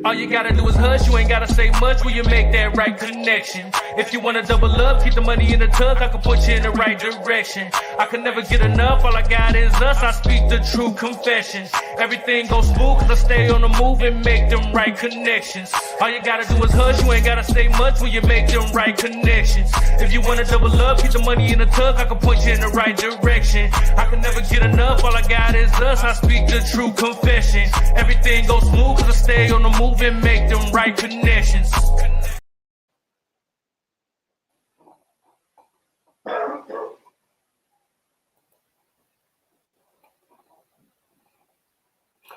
All you gotta do is hush, you ain't gotta say much when you make that right connection. If you wanna double up, keep the money in the tub, I can put you in the right direction. I can never get enough, all I got is us, I speak the true confession. Everything goes smooth cause I stay on the move and make them right connections. All you gotta do is hush, you ain't gotta say much when you make them right connections. If you wanna double up, keep the money in the tub, I can put you in the right direction. I can never get enough, all I got is us, I speak the true confession. Everything goes smooth cause I stay on the move and make them right connections.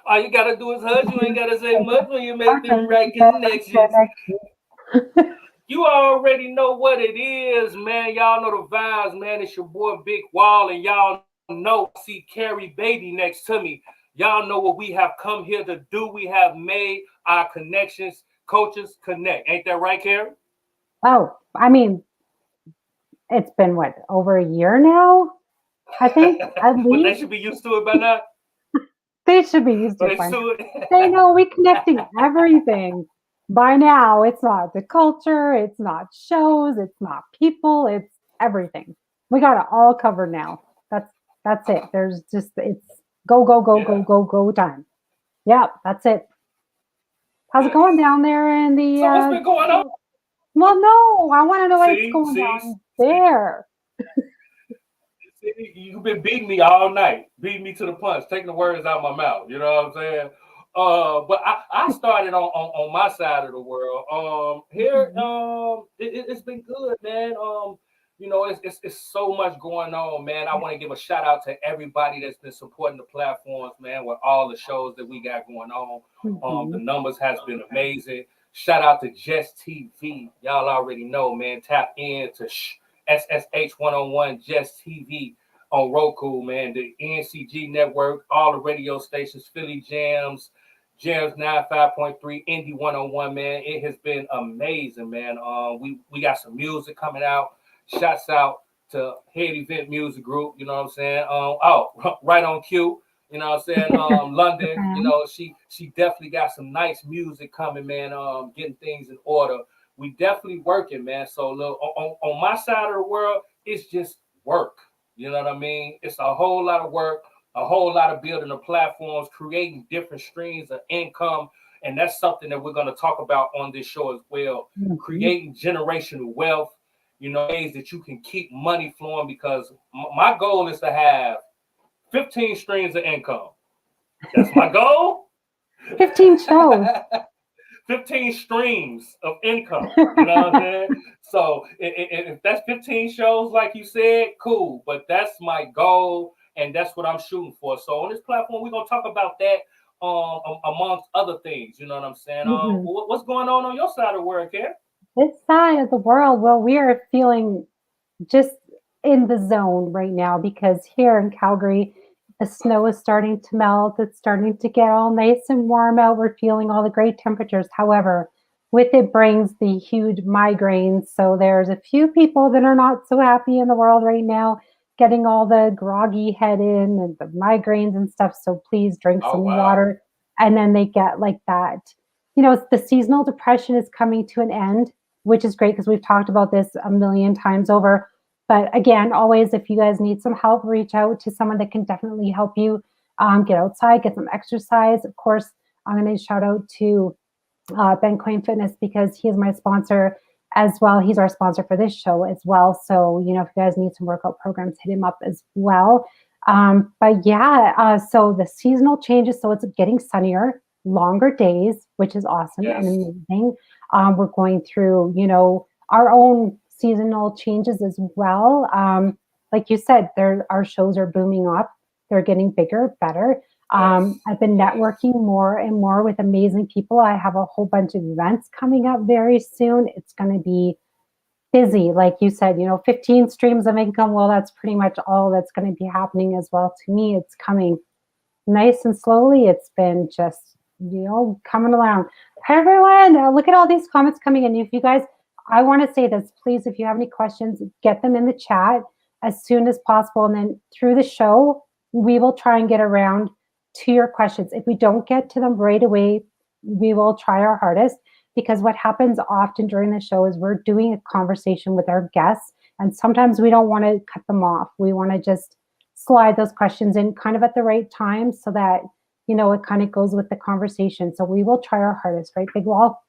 All you gotta do is hush, you ain't gotta say much when you make them right connections. You already know what it is, man. Y'all know the vibes, man. It's your boy Big Wall, and y'all know, see Carrie Baby next to me. Y'all know what we have come here to do. We have made our connections. Coaches connect. Ain't that right, Carrie? Oh, I mean, it's been what, over a year now? I think at least. But they should be used to it by now. They should be used to it. They know we connecting everything. By now, it's not the culture, it's not shows, it's not people, it's everything. We got it all covered now. That's it. There's just, it's go time. Yep, that's it. How's it going down there in the... So what's been going on? Well, no, I want to know what's going on there. You've been beating me all night, beating me to the punch, taking the words out of my mouth. You know what I'm saying? But I started on my side of the world. Here, it's been good, man. You know, it's so much going on, man. I want to give a shout out to everybody that's been supporting the platforms, man, with all the shows that we got going on. The numbers has been amazing. Shout out to Just TV. Y'all already know, man. Tap in to SSH 101 Just TV on Roku, man. The NCG network, all the radio stations, Philly Jams 95.3, Indy 101, man. It has been amazing, man. We got some music coming out. Shouts out to Head Event Music Group, you know what I'm saying? Right on cue, you know what I'm saying? London, you know, she definitely got some nice music coming, man. Getting things in order. We definitely working, man. So look, on my side of the world, it's just work. You know what I mean? It's a whole lot of work, a whole lot of building the platforms, creating different streams of income. And that's something that we're going to talk about on this show as well. Creating generational wealth, you know, ways that you can keep money flowing, because my goal is to have 15 streams of income. That's my goal. 15 shows. 15 streams of income. You know what I'm saying? So if that's 15 shows, like you said, cool. But that's my goal, and that's what I'm shooting for. So on this platform, we're going to talk about that amongst other things. You know what I'm saying? What's going on your side of the world, Kat? This side of the world, well, we are feeling just in the zone right now, because here in Calgary, the snow is starting to melt. It's starting to get all nice and warm out. We're feeling all the great temperatures. However, with it brings the huge migraines. So there's a few people that are not so happy in the world right now, getting all the groggy head in and the migraines and stuff. So please drink some water. And then they get like that. You know, the seasonal depression is coming to an end, which is great because we've talked about this a million times over. But again, always, if you guys need some help, reach out to someone that can definitely help you get outside, get some exercise. Of course, I'm going to shout out to Ben Coyne Fitness, because he is my sponsor as well. He's our sponsor for this show as well. So, you know, if you guys need some workout programs, hit him up as well. But yeah, so the seasonal changes, so it's getting sunnier, longer days, which is awesome and amazing. We're going through, you know, our own seasonal changes as well. Like you said, our shows are booming up. They're getting bigger, better. I've been networking more and more with amazing people. I have a whole bunch of events coming up very soon. It's going to be busy. Like you said, you know, 15 streams of income. Well, that's pretty much all that's going to be happening as well. To me, it's coming nice and slowly. It's been just, you know, coming around. Hi, everyone. Look at all these comments coming in. If you guys, I want to say this, please, if you have any questions, get them in the chat as soon as possible. And then through the show, we will try and get around to your questions. If we don't get to them right away, we will try our hardest, because what happens often during the show is we're doing a conversation with our guests, and sometimes we don't want to cut them off. We want to just slide those questions in kind of at the right time so that, it kind of goes with the conversation. So we will try our hardest, right, Big Wall?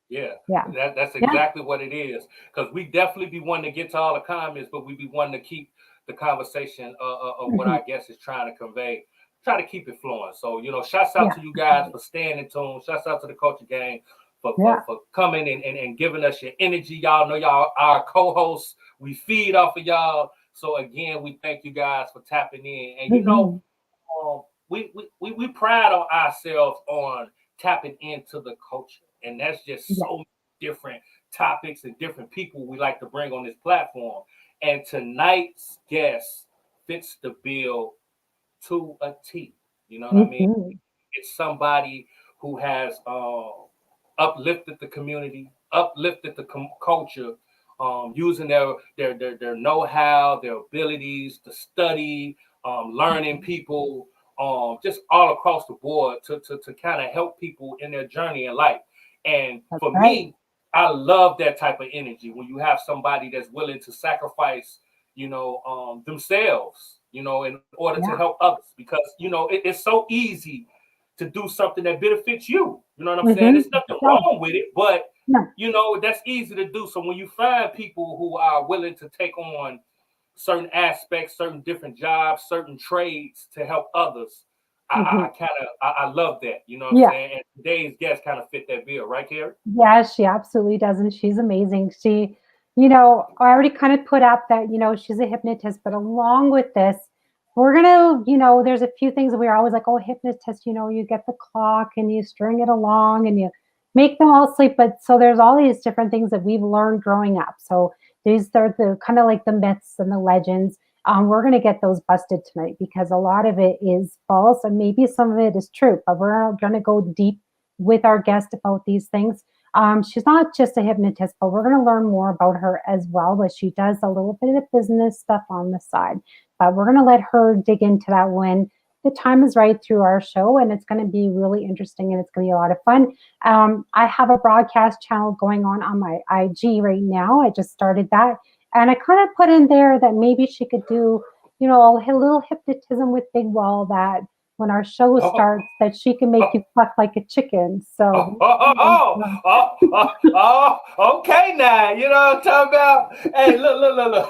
Yeah, Yeah. that's Yeah. exactly what it is. Because we definitely be wanting to get to all the comments, but we be wanting to keep the conversation of what Mhm. our guest is trying to convey. Try to keep it flowing. So, shouts out Yeah. to you guys for staying in tune. Shouts out to the Culture Gang Yeah. for coming and giving us your energy. Y'all know y'all our co-hosts. We feed off of y'all. So again, we thank you guys for tapping in. And Mhm. we pride on ourselves on tapping into the culture, and that's just Yeah. so many different topics and different people we like to bring on this platform. And tonight's guest fits the bill to a T. You know what I mean? Mhm. It's somebody who has uplifted the community, uplifted the culture, using their know-how, their abilities to study, learning people, just all across the board to kind of help people in their journey in life. And That's for right. me, I love that type of energy when you have somebody that's willing to sacrifice, themselves, in order to Yeah. help others, because it's so easy to do something that benefits you. You know what I'm saying? Mhm. There's nothing Yeah. wrong with it, but Yeah. that's easy to do. So when you find people who are willing to take on certain aspects, certain different jobs, certain trades to help others, Mhm. I love that. You know what I'm Yeah. saying? And today's guest kind of fit that bill, right, Carrie? Yeah, she absolutely does, and she's amazing. I already kind of put up that, she's a hypnotist, but along with this, we're gonna, there's a few things that we're always like, oh, hypnotist, you get the clock and you string it along and you make them all sleep. But so there's all these different things that we've learned growing up. So these are the kind of like the myths and the legends. We're gonna get those busted tonight because a lot of it is false and maybe some of it is true, but we're gonna go deep with our guest about these things. She's not just a hypnotist, but we're going to learn more about her as well. But she does a little bit of business stuff on the side. But we're going to let her dig into that when the time is right through our show. And it's going to be really interesting and it's going to be a lot of fun. I have a broadcast channel going on my IG right now. I just started that. And I kind of put in there that maybe she could do, a little hypnotism with Big Wall, that when our show Oh, starts, that she can make oh, you cluck like a chicken. oh, So oh, oh, oh, oh, okay now. You know what I'm talking about? Hey, look.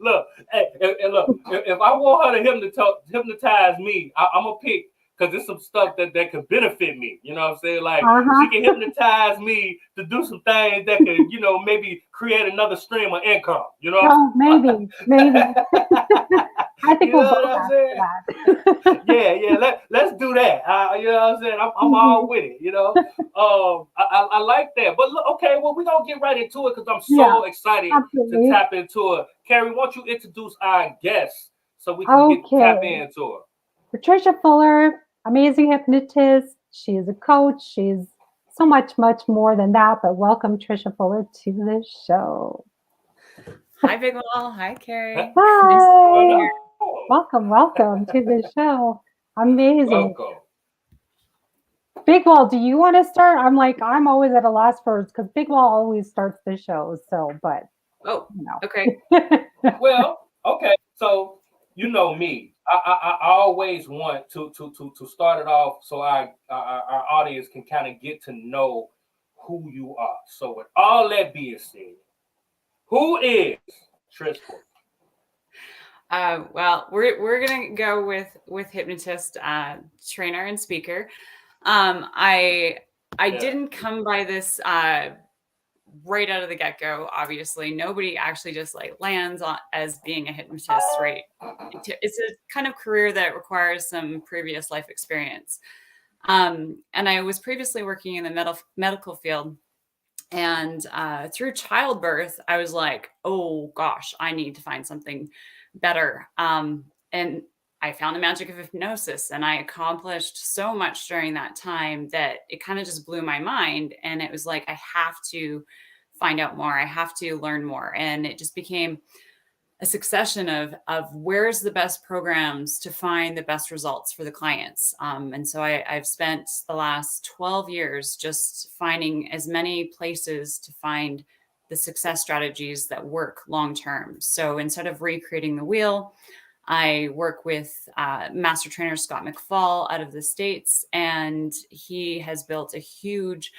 Look, hey, look. If I want her to hypnotize me, I'm gonna pick, because it's some stuff that could benefit me. You know what I'm saying? Like, she uh-huh. can hypnotize me to do some things that could, maybe create another stream of income. You know what No, maybe. I'm I think You we'll know both what I'm saying? ask for that. Yeah. Let's do that. You know what I'm saying? I'm all Mhm. with it. I like that. But look, okay, well, we're gonna get right into it because I'm Yeah, so excited to absolutely. tap into it. Carrie, why don't you introduce our guest so we can tap Okay. into her? Trisha Fuller, amazing hypnotist. She is a coach. She's so much more than that. But welcome, Trisha Fuller, to the show. Hi, Big Wall. Hi, Carrie. Nice to Well, be Hi. here. Welcome to the show. Amazing. welcome. Big Wall, do you want to start? I'm always at a loss for because Big Wall always starts the show. So, but Oh, you okay. know. Well, okay. So you know me. I always want to start it off so our audience can kind of get to know who you are. So with all that being said, who is Trish Fuller? Well, we're gonna go with hypnotist, trainer, and speaker. I Yeah. didn't come by this right out of the get go. Obviously, nobody actually just like lands on as being a hypnotist. Right? It's a kind of career that requires some previous life experience. And I was previously working in the medical field. And through childbirth, I was like, oh gosh, I need to find something better. And I found the magic of hypnosis, and I accomplished so much during that time that it kind of just blew my mind. And it was like, I have to find out more. I have to learn more. And it just became a succession of where's the best programs to find the best results for the clients. And so I've spent the last 12 years just finding as many places to find the success strategies that work long-term. So instead of recreating the wheel, I work with master trainer Scott McFall out of the States, and he has built a huge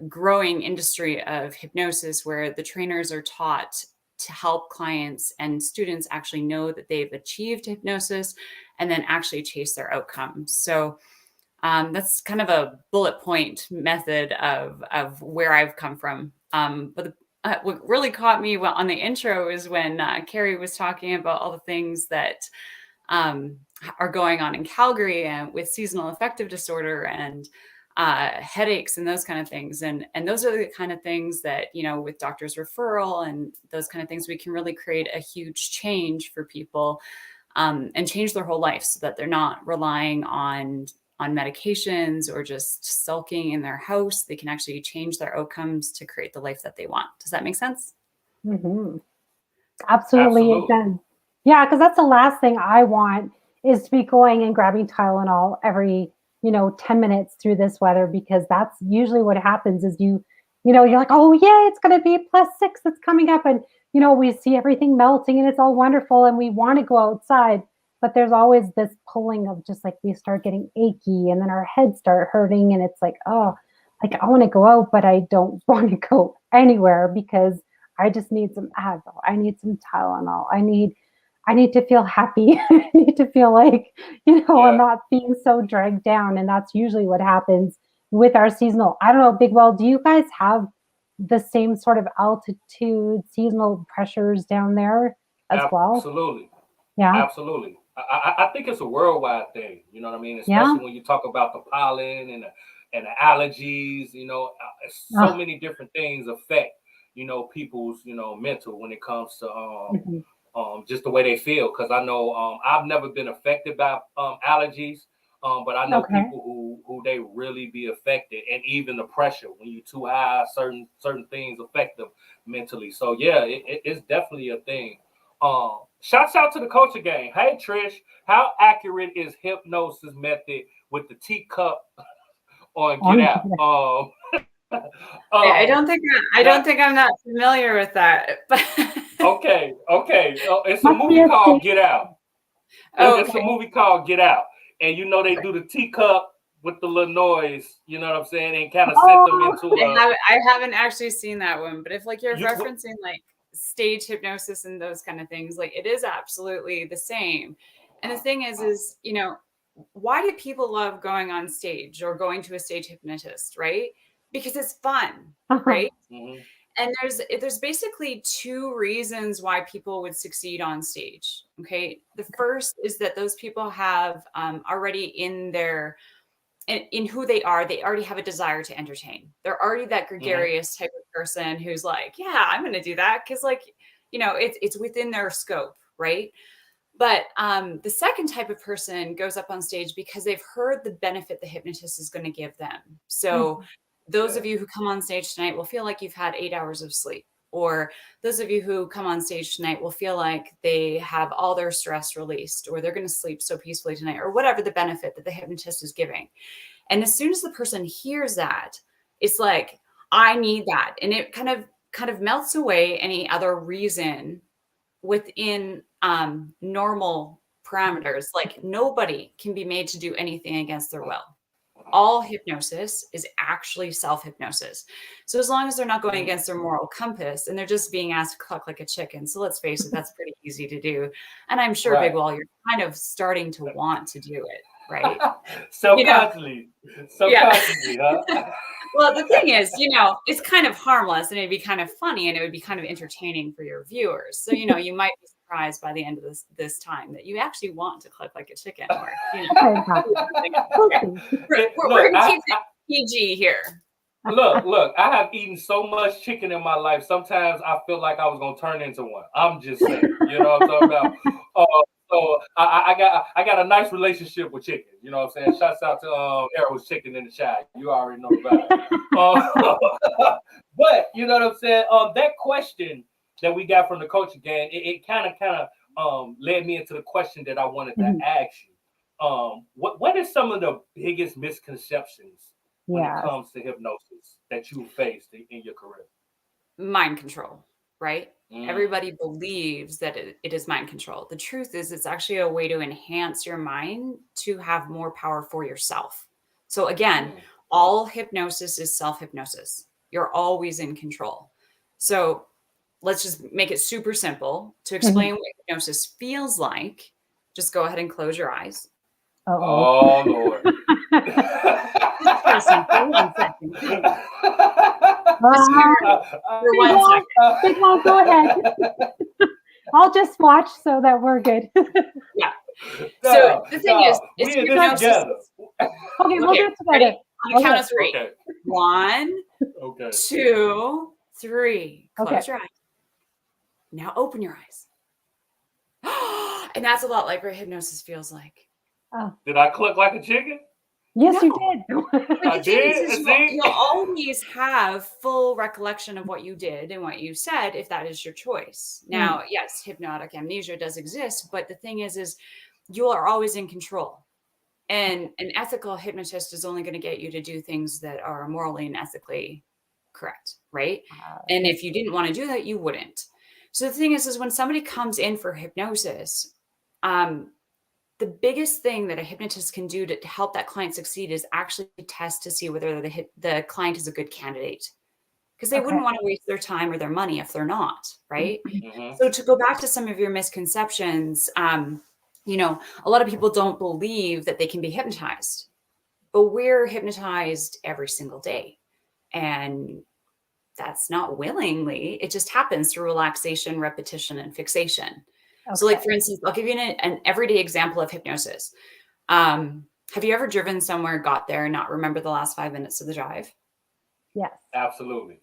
growing industry of hypnosis where the trainers are taught to help clients and students actually know that they've achieved hypnosis and then actually chase their outcomes. So that's kind of a bullet point method of where I've come from. But what really caught me on the intro is when Carrie was talking about all the things that are going on in Calgary and with seasonal affective disorder and headaches and those kind of things. And those are the kind of things that, you know, with doctor's referral and those kind of things, we can really create a huge change for people and change their whole life so that they're not relying on medications or just sulking in their house. They can actually change their outcomes to create the life that they want. Does that make sense? Mm-hmm. Absolutely. It does. Yeah, because that's the last thing I want is to be going and grabbing Tylenol every 10 minutes through this weather, because that's usually what happens is you're like, oh yeah, it's going to be +6, it's coming up. And, we see everything melting and it's all wonderful and we want to go outside, but there's always this pulling of just like, we start getting achy and then our heads start hurting. And it's like, oh, like I want to go out, but I don't want to go anywhere because I just need some Advil. I need some Tylenol. I need to feel happy. I need to feel like, I'm not being so dragged down. And that's usually what happens with our seasonal. I don't know, Big Well, do you guys have the same sort of altitude, seasonal pressures down there as well? Absolutely. Yeah. Absolutely. I think it's a worldwide thing. You know what I mean? Especially when you talk about the pollen and the allergies, so many different things affect, people's, mental when it comes to just the way they feel. Because I know I've never been affected by allergies, but I know people who they really be affected, and even the pressure when you're too high, certain things affect them mentally. So yeah, it's definitely a thing. Shouts out to the coaching game. Hey Trish, how accurate is hypnosis method with the teacup on Get Out? I don't think I'm not familiar with that. Okay. It's a movie called Get Out. It's a movie called Get Out, and they do the teacup with the little noise. You know what I'm saying, and kind of set them into. I haven't actually seen that one, but if like you're referencing like stage hypnosis and those kind of things, like it is absolutely the same. And the thing is why do people love going on stage or going to a stage hypnotist, right? Because it's fun, right? Mm-hmm. And there's basically two reasons why people would succeed on stage. Okay. The first is that those people have already in who they are, they already have a desire to entertain. They're already that gregarious type of person who's like, yeah, I'm going to do that. Cause like, it's within their scope. Right. But the second type of person goes up on stage because they've heard the benefit the hypnotist is going to give them. So those of you who come on stage tonight will feel like you've had 8 hours of sleep. Or those of you who come on stage tonight will feel like they have all their stress released, or they're going to sleep so peacefully tonight, or whatever the benefit that the hypnotist is giving. And as soon as the person hears that, it's like, I need that. And it kind of melts away any other reason within normal parameters. Like nobody can be made to do anything against their will. All hypnosis is actually self-hypnosis. So as long as they're not going against their moral compass and they're just being asked to cluck like a chicken. So let's face it, that's pretty easy to do. And I'm sure, Big Well, you're kind of starting to want to do it, right? Subconsciously, huh? Well, the thing is, it's kind of harmless and it'd be kind of funny and it would be kind of entertaining for your viewers. So, you might be surprised by the end of this time that you actually want to click like a chicken. Or, we're going to keep it PG here. Look, I have eaten so much chicken in my life. Sometimes I feel like I was going to turn into one. I'm just saying, you know what I'm talking about? So I got a nice relationship with chicken. You know what I'm saying? Shouts out to Errol's Chicken in the Chat. You already know about it. But you know what I'm saying? That question that we got from the coaching game, it kind of led me into the question that I wanted to ask you. What is some of the biggest misconceptions when it comes to hypnosis that you faced in your career? Mind control, right? Everybody believes that it is mind control. The truth is, it's actually a way to enhance your mind to have more power for yourself. So again, all hypnosis is self-hypnosis. You're always in control. So let's just make it super simple. To explain what hypnosis feels like, just go ahead and close your eyes. Oh, Lord. For a second, 1 second. For 1 second. Big Mom, go ahead. I'll just watch so that we're good. Yeah. So the thing is hypnosis. Okay, we'll do it together. Ready? On the count of 3. Okay. 1, 2, 3. Close your eyes. Now open your eyes. And that's a lot like what hypnosis feels like. Did I cluck like a chicken? Yes, you did. I did. You'll always have full recollection of what you did and what you said if that is your choice. Now, yes, hypnotic amnesia does exist, but the thing is you are always in control. And an ethical hypnotist is only going to get you to do things that are morally and ethically correct, right? And if you didn't want to do that, you wouldn't. So the thing is when somebody comes in for hypnosis, the biggest thing that a hypnotist can do to help that client succeed is actually test to see whether the client is a good candidate, because they wouldn't want to waste their time or their money if they're not, right? So to go back to some of your misconceptions, a lot of people don't believe that they can be hypnotized, but we're hypnotized every single day. And that's not willingly. It just happens through relaxation, repetition, and fixation. So like, for instance, I'll give you an everyday example of hypnosis. Have you ever driven somewhere, got there, and not remember the last 5 minutes of the drive? Yes. Absolutely.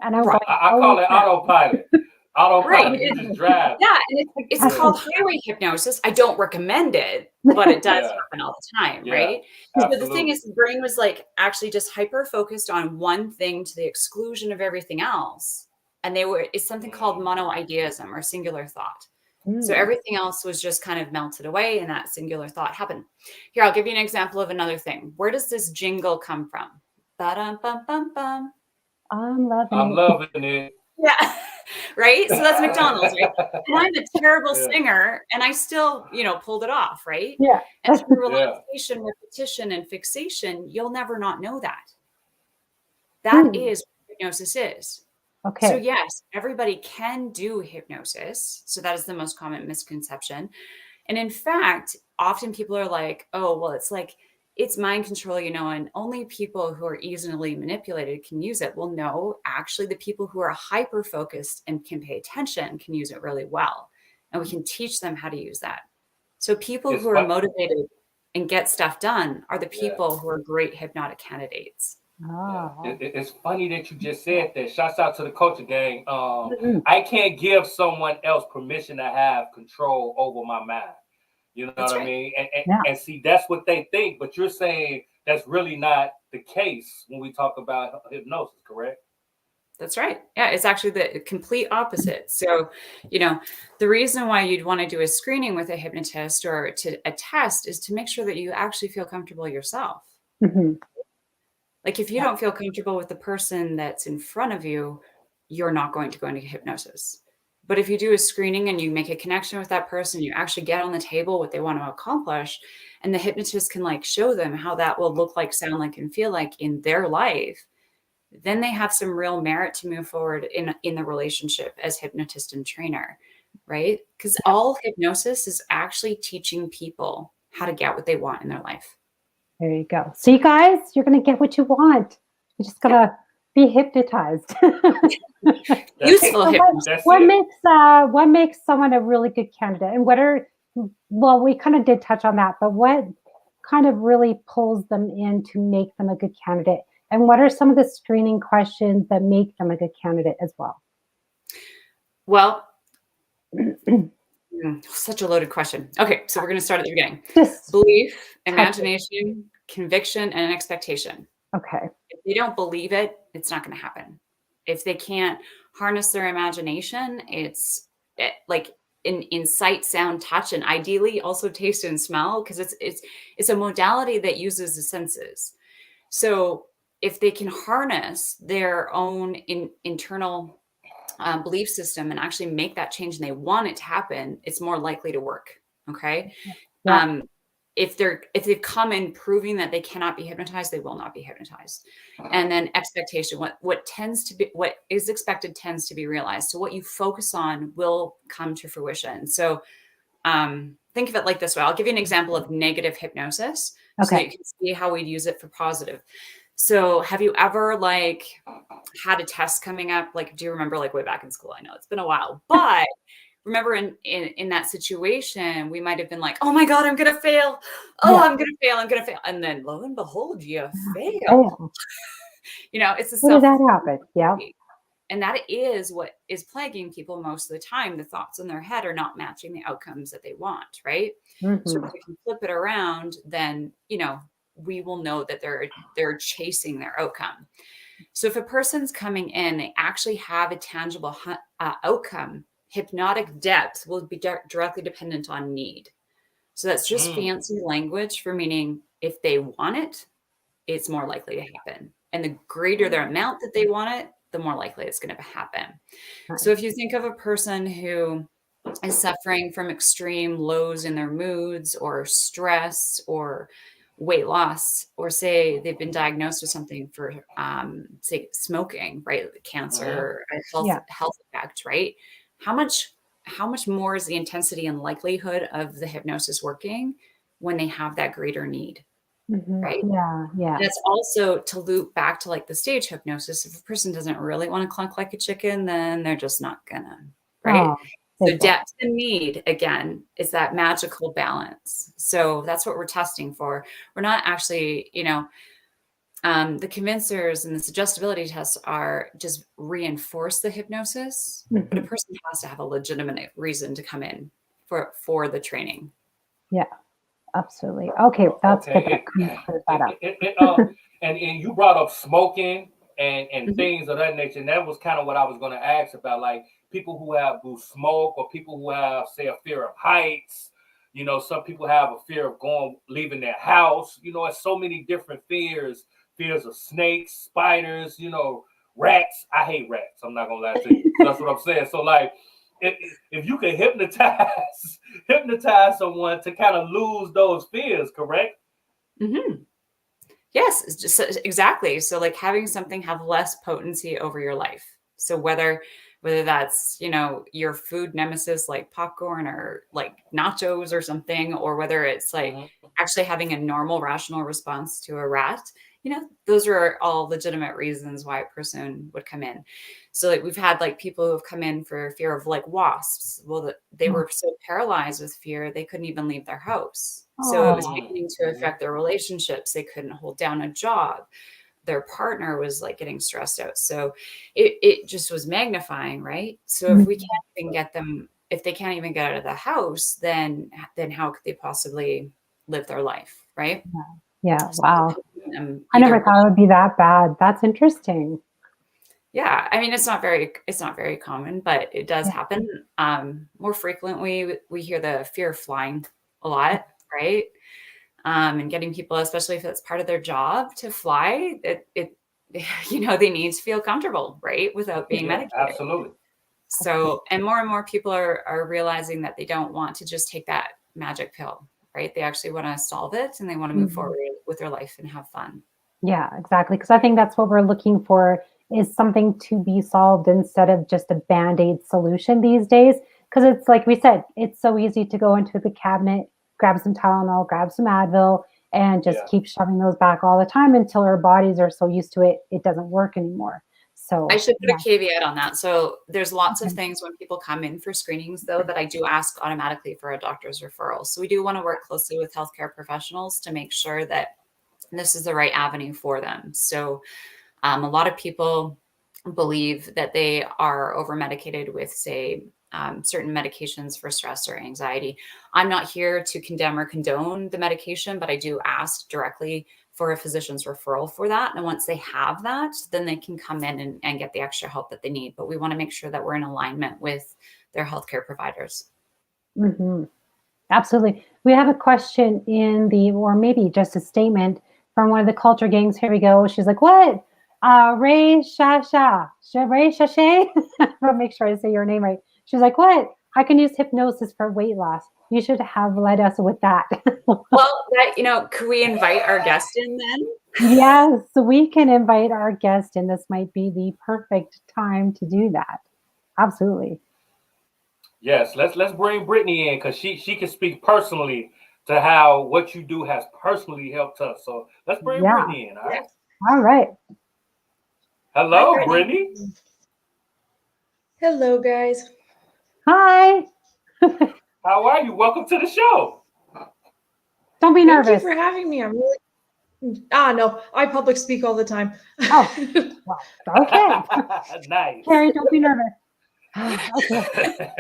And I call it autopilot. Autopilot, you just drive. Yeah, and it's called highway hypnosis. I don't recommend it, but it does happen all the time, right? So the thing is, the brain was like actually just hyper-focused on one thing to the exclusion of everything else. And it's something called monoideism or singular thought. So everything else was just kind of melted away and that singular thought happened. Here, I'll give you an example of another thing. Where does this jingle come from? Ba-dum-bum-bum-bum. I'm loving it. Yeah. Right? So that's McDonald's, right? And I'm a terrible singer and I still, pulled it off, right? Yeah. And through relaxation, repetition, and fixation, you'll never not know that. That is what hypnosis is. Okay. So yes, everybody can do hypnosis. So that is the most common misconception. And in fact, often people are like, oh, well, it's mind control, and only people who are easily manipulated can use it. Well, no, actually the people who are hyper-focused and can pay attention can use it really well. And we can teach them how to use that. So people who are motivated and get stuff done are the people who are great hypnotic candidates. It's funny that you just said that. Shouts out to the coaching gang. I can't give someone else permission to have control over my mind. You know what I mean? And see, that's what they think. But you're saying that's really not the case when we talk about hypnosis, correct? That's right. Yeah, it's actually the complete opposite. So, the reason why you'd want to do a screening with a hypnotist or a test is to make sure that you actually feel comfortable yourself. Like if you don't feel comfortable with the person that's in front of you, you're not going to go into hypnosis. But if you do a screening and you make a connection with that person, you actually get on the table what they want to accomplish, and the hypnotist can show them how that will look like, sound like, and feel like in their life, then they have some real merit to move forward in the relationship as hypnotist and trainer, right? Because all hypnosis is actually teaching people how to get what they want in their life. There you go. So you guys, you're going to get what you want. You're just going to be hypnotized. Useful hypnosis. What makes someone a really good candidate? And we kind of did touch on that, but what kind of really pulls them in to make them a good candidate? And what are some of the screening questions that make them a good candidate as well? Well, such a loaded question. Okay, so we're going to start at the beginning. Belief, imagination, conviction, and expectation. Okay. If they don't believe it, it's not going to happen. If they can't harness their imagination. It's like in sight, sound, touch, and ideally also taste and smell, because it's a modality that uses the senses. So if they can harness their own internal belief system and actually make that change and they want it to happen, it's more likely to work. Okay. Yeah. If they've come in proving that they cannot be hypnotized, they will not be hypnotized. And then expectation, what is expected tends to be realized. So what you focus on will come to fruition. So think of it like this way. I'll give you an example of negative hypnosis so that you can see how we'd use it for positive. So have you ever like had a test coming up? Like, do you remember like way back in school? I know it's been a while, but remember in that situation, we might have been like, oh my God, I'm going to fail. Oh, yeah. I'm going to fail. And then lo and behold, you fail. You know, it's How did that happen? Yeah. And that is what is plaguing people most of the time. The thoughts in their head are not matching the outcomes that they want. Right. Mm-hmm. So if we can flip it around, then, you know, we will know that they're chasing their outcome. So if a person's coming in, they actually have a tangible outcome. Hypnotic depth will be directly dependent on need. So that's just fancy language for meaning if they want it, it's more likely to happen. And the greater the amount that they want it, the more likely it's going to happen. So if you think of a person who is suffering from extreme lows in their moods or stress or weight loss, or say they've been diagnosed with something for, say, smoking, right? Cancer, health effect, right? How much more is the intensity and likelihood of the hypnosis working when they have that greater need, right? Yeah. And it's also to loop back to like the stage hypnosis. If a person doesn't really want to clunk like a chicken, then they're just not gonna, right? So depth and need, again, is that magical balance. So that's what we're testing for. We're not actually, you know, the convincers and the suggestibility tests are just reinforce the hypnosis, but a person has to have a legitimate reason to come in for the training. Yeah, absolutely. Okay, that's good. And you brought up smoking and things of that nature. And that was kind of what I was going to ask about, like people who smoke, or people who have, say, a fear of heights. You know, some people have a fear of leaving their house. You know, it's so many different fears of snakes, spiders, you know, rats. I hate rats. I'm not going to lie to you. That's what I'm saying. So like, if you can hypnotize someone to kind of lose those fears, correct? Mm-hmm. Yes, it's just exactly. So like having something have less potency over your life. So whether that's, you know, your food nemesis, like popcorn or like nachos or something, or whether it's like actually having a normal, rational response to a rat, you know, those are all legitimate reasons why a person would come in. So like we've had like people who have come in for fear of like wasps. Well, they were so paralyzed with fear, they couldn't even leave their house. So it was beginning to affect their relationships. They couldn't hold down a job. Their partner was like getting stressed out. So it just was magnifying, right? So if we can't even get them, if they can't even get out of the house, then how could they possibly live their life, right? Yeah. Wow. I never thought it would be that bad. That's interesting. Yeah. I mean, it's not very common, but it does happen. More frequently, we hear the fear of flying a lot, right? And getting people, especially if it's part of their job, to fly, it you know, they need to feel comfortable, right? Without being medicated. Absolutely. So, and more people are realizing that they don't want to just take that magic pill, right? They actually want to solve it and they want to move forward with their life and have fun. Yeah, exactly. Because I think that's what we're looking for, is something to be solved instead of just a Band-Aid solution these days. Because it's like we said, it's so easy to go into the cabinet, grab some Tylenol, grab some Advil, and just keep shoving those back all the time until our bodies are so used to it, it doesn't work anymore. So I should put a caveat on that. So there's lots of things when people come in for screenings, though, that I do ask automatically for a doctor's referral. So we do want to work closely with healthcare professionals to make sure that this is the right avenue for them. So a lot of people believe that they are over medicated with, say, certain medications for stress or anxiety. I'm not here to condemn or condone the medication, but I do ask directly for a physician's referral for that. And once they have that, then they can come in and get the extra help that they need. But we want to make sure that we're in alignment with their healthcare providers. Mm-hmm. Absolutely. We have a question or maybe just a statement from one of the culture gangs. Here we go. She's like, what? Ray Shasha. Ray Shashay? I'll make sure I say your name right. She's like, what? I can use hypnosis for weight loss. You should have led us with that. Well, could we invite our guest in then? Yes, we can invite our guest in. This might be the perfect time to do that. Absolutely. Yes, let's bring Brittany in because she can speak personally to how what you do has personally helped us. So let's bring Brittany in. All right. All right. Hello, Hi, Brittany. Hello, guys. Hi. How are you? Welcome to the show. Don't be nervous. Thank you for having me. I'm really. No, I public speak all the time. Oh, well, okay. Nice. Carrie, don't be nervous. Okay.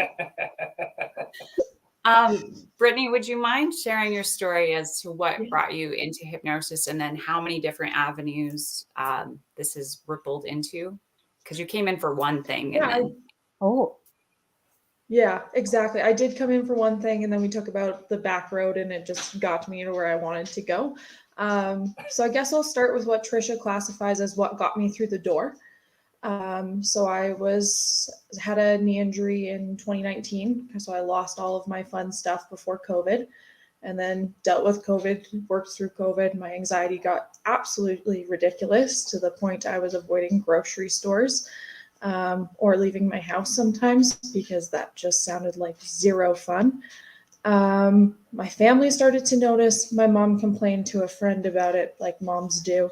Brittany, would you mind sharing your story as to what brought you into hypnosis and then how many different avenues this has rippled into? Because you came in for one thing. Yeah, exactly. I did come in for one thing and then we took about the back road and it just got me to where I wanted to go. So I guess I'll start with what Trisha classifies as what got me through the door. So I had a knee injury in 2019. So I lost all of my fun stuff before COVID and then dealt with COVID, worked through COVID. My anxiety got absolutely ridiculous to the point I was avoiding grocery stores or leaving my house sometimes because that just sounded like zero fun. My family started to notice. My mom complained to a friend about it, like moms do.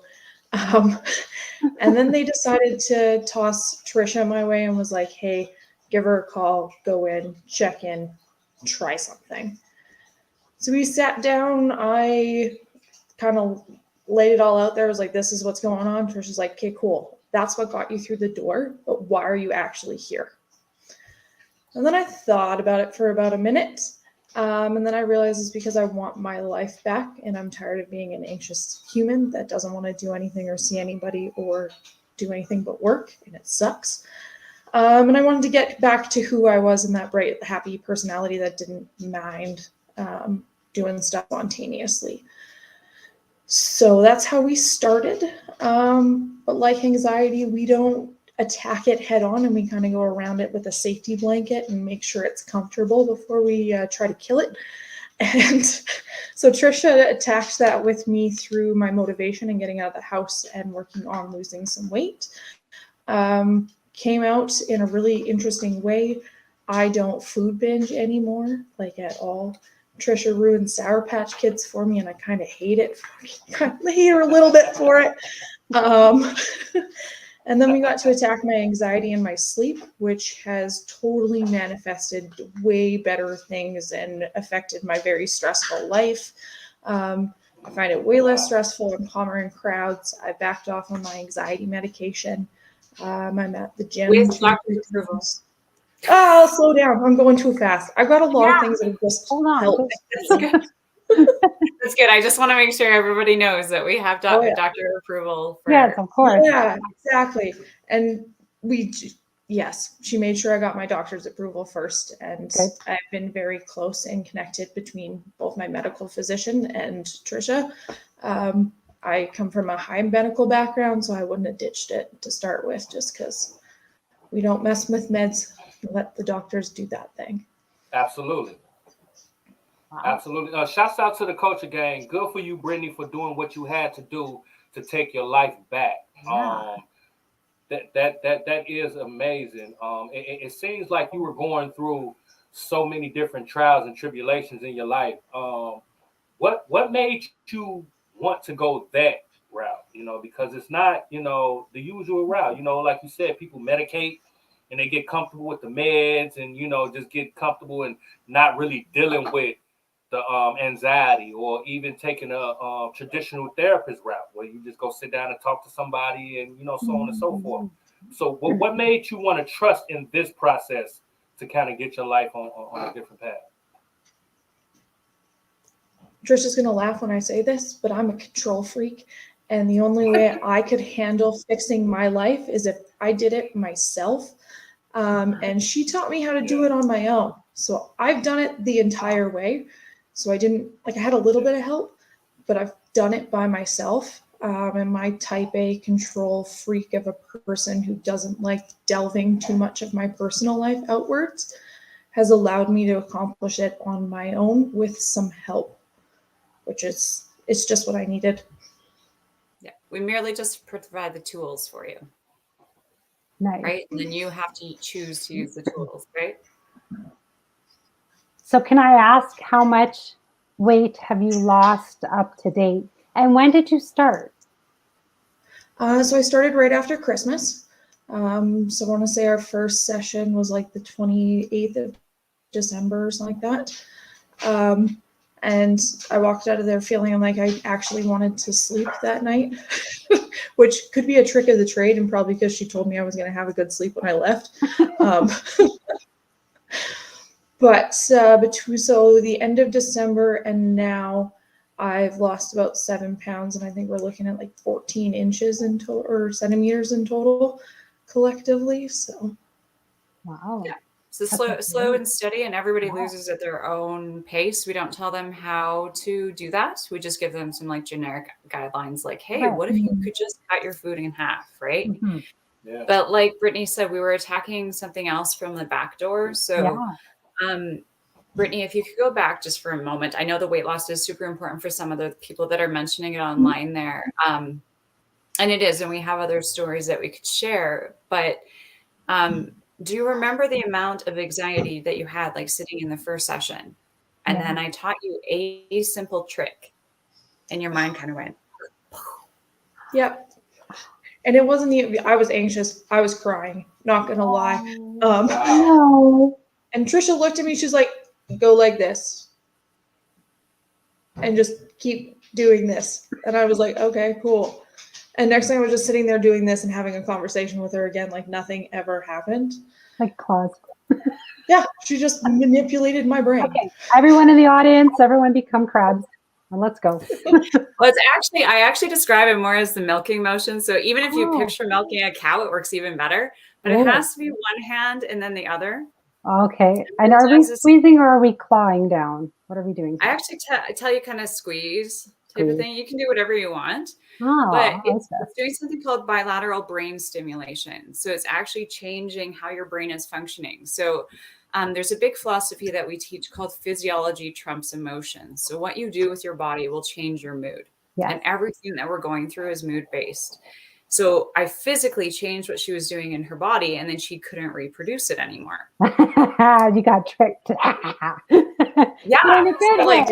And then they decided to toss Trisha my way and was like, hey, give her a call, go in, check in, try something. So we sat down. I kind of laid it all out there. I was like, this is what's going on. Trisha's like, okay, cool. That's what got you through the door, but why are you actually here? And then I thought about it for about a minute. And then I realized it's because I want my life back and I'm tired of being an anxious human that doesn't want to do anything or see anybody or do anything but work, and it sucks. And I wanted to get back to who I was in that bright, happy personality that didn't mind doing stuff spontaneously. So that's how we started. But like anxiety, we don't attack it head on and we kind of go around it with a safety blanket and make sure it's comfortable before we try to kill it. And so Trisha attacked that with me through my motivation and getting out of the house and working on losing some weight. Came out in a really interesting way. I don't food binge anymore, like at all. Trisha ruined Sour Patch Kids for me and I kind of hate it. I hate her a little bit for it. And then we got to attack my anxiety in my sleep, which has totally manifested way better things and affected my very stressful life. I find it way less stressful and calmer in crowds. I backed off on my anxiety medication. I'm at the gym. With doctor's approval. Oh, slow down. I'm going too fast. I've got a lot of things that have just helped. That's good. That's good. I just want to make sure everybody knows that we have doctor approval. Yes, of course. Yeah, exactly. And yes, she made sure I got my doctor's approval first. And I've been very close and connected between both my medical physician and Trisha. I come from a high medical background, so I wouldn't have ditched it to start with just because we don't mess with meds. Let the doctors do that thing. Absolutely. Wow. Absolutely. Shouts out to the culture gang. Good for you, Brittany, for doing what you had to do to take your life back. Yeah. That is amazing. It seems like you were going through so many different trials and tribulations in your life. What made you want to go that route? Because it's not, the usual route. Like you said, people medicate and they get comfortable with the meds and, just get comfortable and not really dealing with the anxiety or even taking a traditional therapist route where you just go sit down and talk to somebody and, so on and so forth. So what made you want to trust in this process to kind of get your life on a different path? Trisha's going to laugh when I say this, but I'm a control freak. And the only way I could handle fixing my life is if I did it myself. And she taught me how to do it on my own. So I've done it the entire way. So I had a little bit of help, but I've done it by myself. And my type A control freak of a person who doesn't like delving too much of my personal life outwards has allowed me to accomplish it on my own with some help, it's just what I needed. Yeah, we merely just provide the tools for you. Nice. Right? And then you have to choose to use the tools, right? So can I ask, how much weight have you lost up to date? And when did you start? So I started right after Christmas. So I want to say our first session was like the 28th of December or something like that. And I walked out of there feeling like I actually wanted to sleep that night, which could be a trick of the trade, and probably because she told me I was going to have a good sleep when I left. But so the end of December and now, I've lost about 7 pounds, and I think we're looking at like 14 inches in total, or centimeters in total, collectively. So, Wow. Yeah. So slow and steady, and everybody loses at their own pace. We don't tell them how to do that. We just give them some like generic guidelines, like, hey, what if you could just cut your food in half, right? Mm-hmm. Yeah. But like Brittany said, we were attacking something else from the back door. So, Brittany, if you could go back just for a moment. I know the weight loss is super important for some of the people that are mentioning it online there. And it is, and we have other stories that we could share. But do you remember the amount of anxiety that you had, like sitting in the first session? And then I taught you a simple trick, and your mind kind of went. Yep. And it wasn't even, I was anxious. I was crying, not going to lie. And Trisha looked at me. She's like, go like this. And just keep doing this. And I was like, okay, cool. And next thing I was just sitting there doing this and having a conversation with her again, like nothing ever happened. Like claws. Yeah, she just manipulated my brain. Okay, everyone in the audience, everyone become crabs. And let's go. Well, I actually describe it more as the milking motion. So even if you picture milking a cow, it works even better. But it has to be one hand and then the other. Okay. And are we squeezing or are we clawing down? What are we doing? I actually tell you kind of squeeze type of thing. You can do whatever you want. Oh, but it's doing something called bilateral brain stimulation. So it's actually changing how your brain is functioning. So there's a big philosophy that we teach called physiology trumps emotion. So what you do with your body will change your mood. Yes. And everything that we're going through is mood based. So I physically changed what she was doing in her body, and then she couldn't reproduce it anymore. You got tricked. Yeah. In a good way.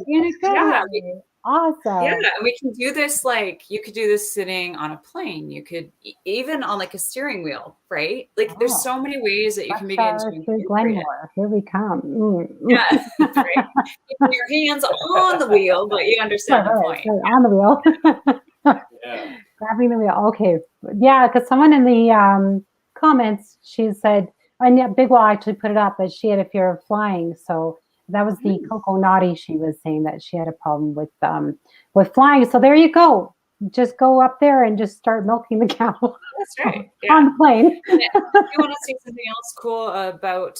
In a good way. Awesome. Yeah, and we can do this, like you could do this sitting on a plane. You could even on like a steering wheel, right? Like there's so many ways that you can begin to incorporate it. Here we come. Yeah, that's right. Your hands on the wheel, but you understand the point. On the wheel. Yeah. Grabbing the wheel. Okay. Yeah, because someone in the comments, she said, and Big Wall actually put it up that she had a fear of flying. So that was the Coco Naughty. She was saying that she had a problem with flying. So there you go. Just go up there and just start milking the cow. That's right. On the plane. If you want to see something else cool about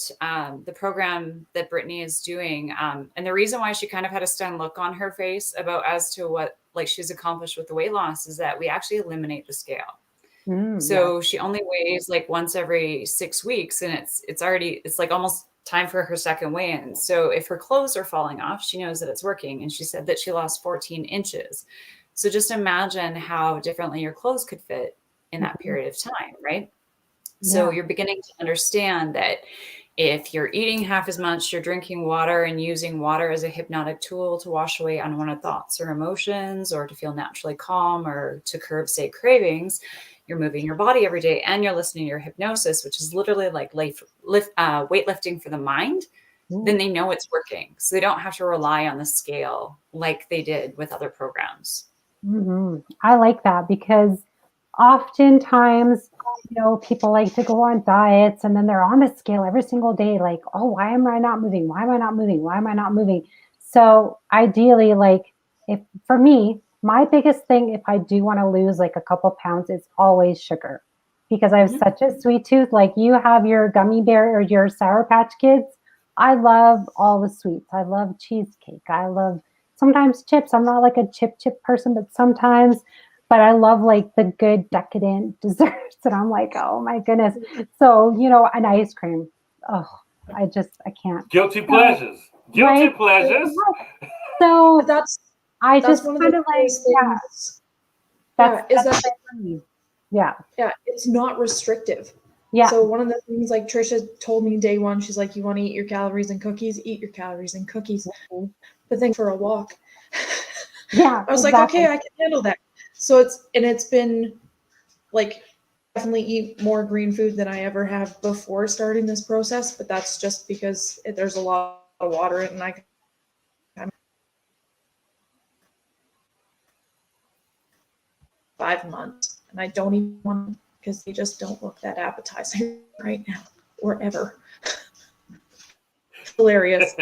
the program that Brittany is doing, and the reason why she kind of had a stunned look on her face as to what like she's accomplished with the weight loss is that we actually eliminate the scale. So she only weighs like once every 6 weeks, and it's like almost time for her second weigh-in. So if her clothes are falling off, she knows that it's working. And she said that she lost 14 inches. So just imagine how differently your clothes could fit in that period of time, right? Yeah. So you're beginning to understand that if you're eating half as much, you're drinking water and using water as a hypnotic tool to wash away unwanted thoughts or emotions, or to feel naturally calm, or to curb, say, cravings, you're moving your body every day, and you're listening to your hypnosis, which is literally like weightlifting for the mind, then they know it's working. So they don't have to rely on the scale like they did with other programs. I like that, because oftentimes, people like to go on diets and then they're on the scale every single day. Like, oh, why am I not moving? Why am I not moving? Why am I not moving? So ideally, like if for me, my biggest thing, if I do want to lose like a couple pounds, is always sugar, because I have such a sweet tooth. Like you have your gummy bear or your Sour Patch Kids. I love all the sweets. I love cheesecake. I love sometimes chips. I'm not like a chip person, but sometimes. But I love like the good decadent desserts, and I'm like, oh my goodness. So an ice cream. Oh, I can't. Guilty So, pleasures. Guilty right. pleasures. So But I that's just one of kind the of like, coolest yeah, things. Yeah, is that's that it for me. Yeah. yeah, it's not restrictive. Yeah. So one of the things like Trisha told me day one, she's like, you want to eat your calories and cookies, eat your calories and cookies. Mhm. But then for a walk. Yeah, I was like, exactly. okay, I can handle that. So it's been like definitely eat more green food than I ever have before starting this process, but that's just because there's a lot of water in it, and I'm 5 months, and I don't even want because they just don't look that appetizing right now or ever. Hilarious,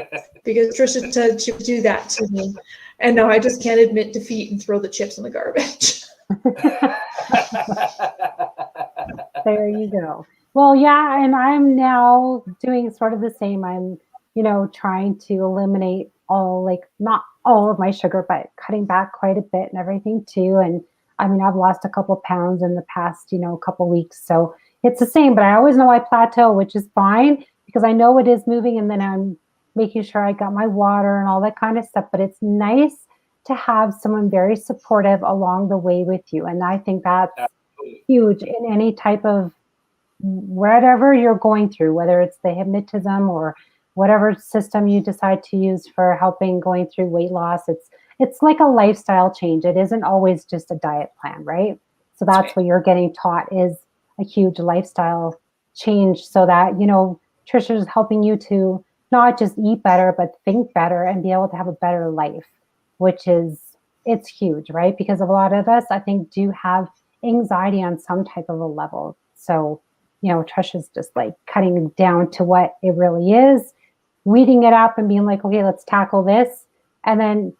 because Trisha said she would do that to me, and now I just can't admit defeat and throw the chips in the garbage. There you go. Well, yeah, and I'm now doing sort of the same. I'm, trying to eliminate like not all of my sugar, but cutting back quite a bit and everything too. And I mean, I've lost a couple pounds in the past, couple weeks. So it's the same, but I always know I plateau, which is fine because I know it is moving, and then I'm making sure I got my water and all that kind of stuff. But it's nice to have someone very supportive along the way with you. And I think that's huge in any type of whatever you're going through, whether it's the hypnotism or whatever system you decide to use for helping going through weight loss. It's like a lifestyle change. It isn't always just a diet plan, right? So that's what you're getting taught is a huge lifestyle change, so that Trisha's helping you to not just eat better but think better and be able to have a better life, which is it's huge, right? Because a lot of us, I think, do have anxiety on some type of a level. So Trisha's just like cutting down to what it really is, weeding it up and being like, okay, let's tackle this. And then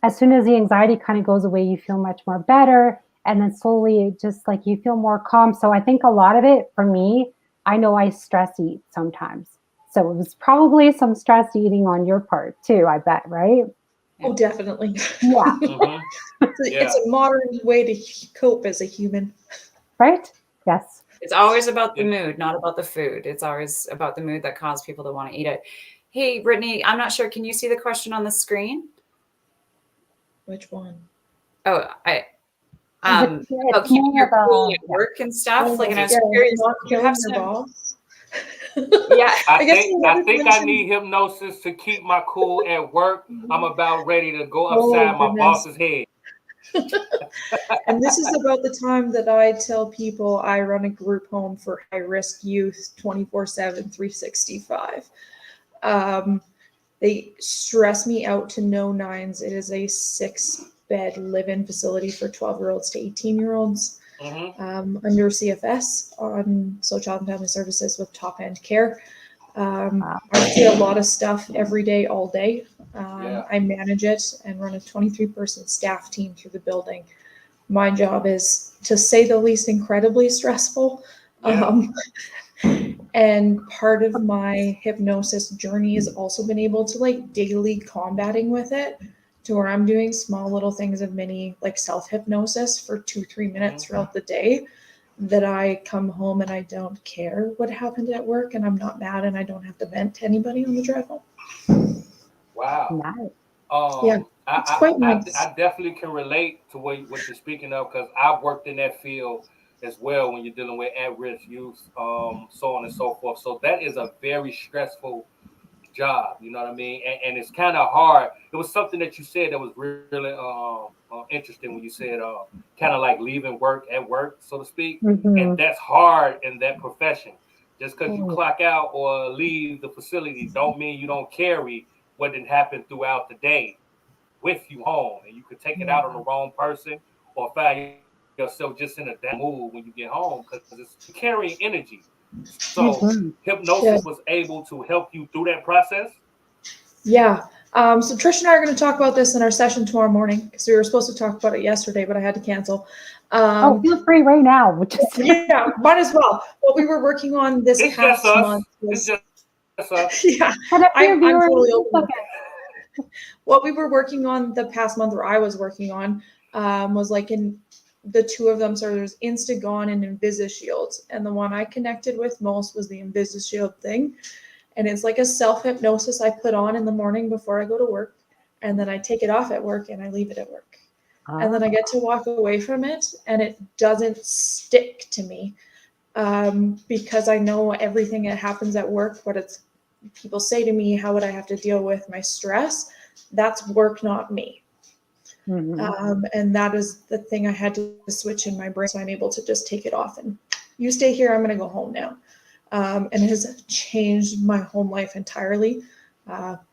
as soon as the anxiety kind of goes away, you feel much more better. And then slowly it just like you feel more calm. So I think a lot of it for me, I know I stress eat sometimes. So it was probably some stress eating on your part too, I bet, right? Oh, definitely. Yeah. It's a modern way to cope as a human. Right? Yes. It's always about the mood, not about the food. It's always about the mood that causes people to want to eat it. Hey, Brittany, I'm not sure. Can you see the question on the screen? Which one? Oh, It's keeping more your cool about at work and stuff. Oh, Like, and I was yeah, curious. not Do you have killing your some? boss. Yeah. I guess think we I haven't think I mentioned- need hypnosis to keep my cool at work. I'm about ready to go Oh, upside my goodness. boss's head. And this is about the time that I tell people I run a group home for high-risk youth 24/7, 365. They stress me out to no nines. It is a 6-bed live-in facility for 12-year-olds to 18-year-olds. Under CFS on Social Health and Family Services with top-end care. I see a lot of stuff every day, all day. I manage it and run a 23-person staff team through the building. My job is, to say the least, incredibly stressful. And part of my hypnosis journey has also been able to like daily combating with it, to where I'm doing small little things of mini like self-hypnosis for 2-3 minutes throughout the day, that I come home and I don't care what happened at work, and I'm not mad, and I don't have to vent to anybody on the drive home. Wow. Nice. Yeah, it's quite nice. I definitely can relate to what you're speaking of, because I've worked in that field as well when you're dealing with at-risk youth, so on and so forth. So that is a very stressful job, you know what I mean? And it's kind of hard. It was something that you said that was really interesting when you said kind of like leaving work at work, so to speak. And that's hard in that profession. Just because you clock out or leave the facility don't mean you don't carry what did happen throughout the day with you home, and you could take it out on the wrong person or find yourself just in a down mood when you get home, because it's carrying energy. So hypnosis was able to help you through that process. Yeah. So Trish and I are going to talk about this in our session tomorrow morning because we were supposed to talk about it yesterday, but I had to cancel. Oh, feel free right now. Yeah, might as well. What we were working on this It's past just us. month It's was, just us. yeah, But if your I'm viewers, totally it's open. okay. What we were working on the past month, or I was working on, was like in the two of them. So there's Instagon and InvisiShield, and the one I connected with most was the InvisiShield thing. And it's like a self-hypnosis I put on in the morning before I go to work, and then I take it off at work and I leave it at work. And then I get to walk away from it, and it doesn't stick to me because I know everything that happens at work, what it's people say to me, how would I have to deal with my stress? That's work, not me. And that is the thing I had to switch in my brain, so I'm able to just take it off and you stay here, I'm going to go home now. And it has changed my home life entirely.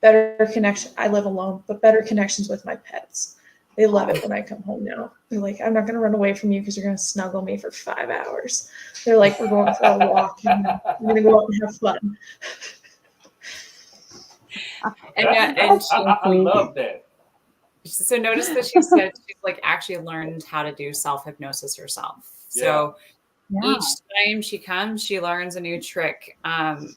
Better connection. I live alone, but better connections with my pets. They love it when I come home now. They're like, I'm not going to run away from you because you're going to snuggle me for 5 hours. They're like, we're going for a walk and we're going to go out and have fun. I love that. So notice that she said she's like actually learned how to do self-hypnosis herself. So each time she comes, she learns a new trick. And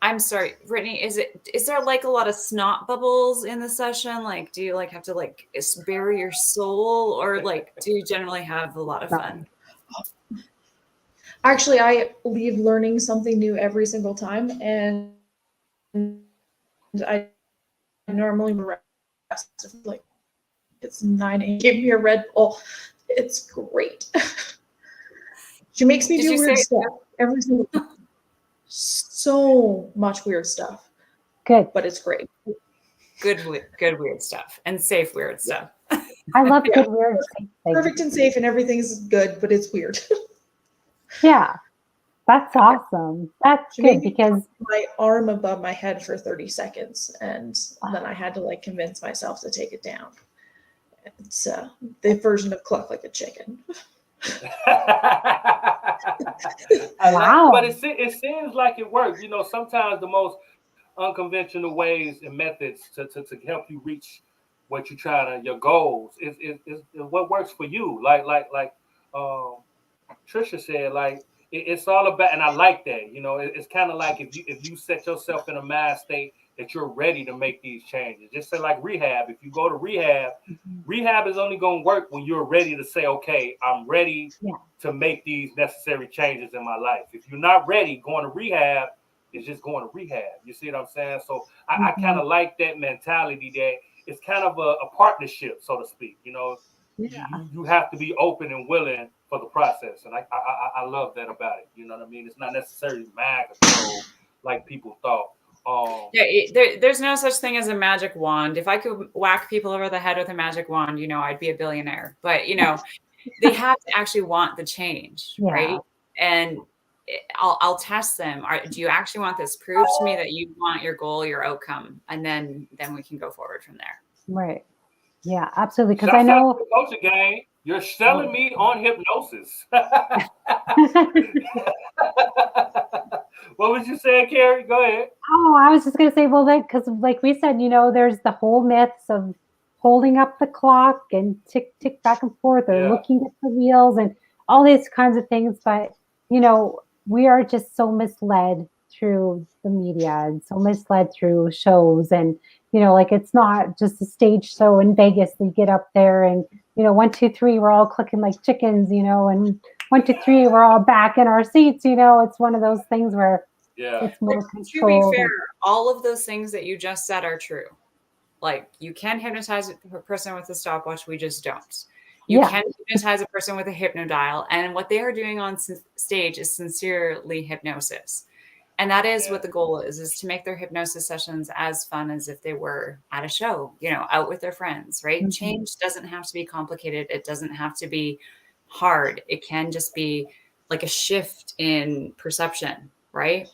I'm sorry, Brittany, is there like a lot of snot bubbles in the session? Like, do you like have to like bury your soul, or like do you generally have a lot of fun? Actually, I leave learning something new every single time, and I normally rest like it's 9 a.m. Give me a Red Bull. It's great. She makes me do weird stuff every single time. So much weird stuff. Good. But it's great. Good weird stuff and safe weird stuff. I love good weird things. Perfect and safe and everything's good, but it's weird. Yeah. That's awesome. That's good because my arm above my head for 30 seconds and then I had to like convince myself to take it down. It's the version of cluck like a chicken. Wow. But it seems like it works. You know, sometimes the most unconventional ways and methods to help you reach what you're trying to, your goals is what works for you. Like Trisha said, like it's all about, and I like that. You know, it's kind of like if you set yourself in a mind state that you're ready to make these changes. Just say like rehab. If you go to rehab, rehab is only going to work when you're ready to say, okay, I'm ready to make these necessary changes in my life. If you're not ready, going to rehab is just going to rehab. You see what I'm saying? So I kind of like that mentality that it's kind of a partnership, so to speak. You know, you have to be open and willing for the process, and I love that about it. You know what I mean? It's not necessarily mind control like people thought. There's no such thing as a magic wand. If I could whack people over the head with a magic wand, you know, I'd be a billionaire. But you know, they have to actually want the change, right? And I'll test them. Do you actually want this? Prove to me that you want your goal, your outcome, and then we can go forward from there. Right. Yeah, absolutely. Because I know coach again, you're selling me on hypnosis. What was you saying, Carrie? Go ahead. Oh, I was just going to say, well, because like we said, you know, there's the whole myths of holding up the clock and tick, tick back and forth or looking at the wheels and all these kinds of things. But, you know, we are just so misled through the media and so misled through shows. And, you know, like it's not just a stage show in Vegas. They get up there and, you know, 1, 2, 3, we're all clicking like chickens, you know, and 1, 2, 3, we're all back in our seats. You know, it's one of those things where it's more controlled. To be fair, all of those things that you just said are true. Like you can hypnotize a person with a stopwatch. We just don't. You can hypnotize a person with a hypnodial. And what they are doing on stage is sincerely hypnosis. And that is what the goal is to make their hypnosis sessions as fun as if they were at a show, you know, out with their friends, right? Change doesn't have to be complicated. It doesn't have to be hard. It can just be like a shift in perception, right?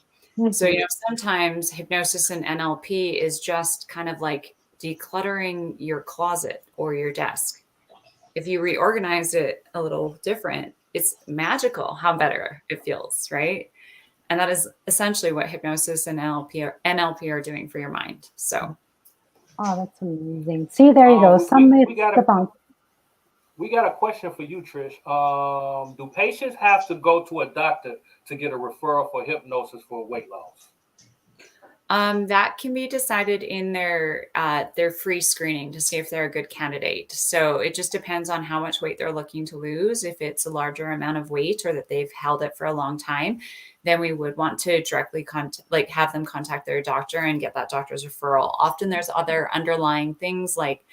So, you know, sometimes hypnosis and NLP is just kind of like decluttering your closet or your desk. If you reorganize it a little different, it's magical how better it feels, right? And that is essentially what hypnosis and NLP are doing for your mind. So Oh, that's amazing. See, there you go. Some myths debunked. We got a question for you, Trish. Do patients have to go to a doctor to get a referral for hypnosis for weight loss? That can be decided in their free screening to see if they're a good candidate. So it just depends on how much weight they're looking to lose. If it's a larger amount of weight or that they've held it for a long time, then we would want to directly have them contact their doctor and get that doctor's referral. Often there's other underlying things like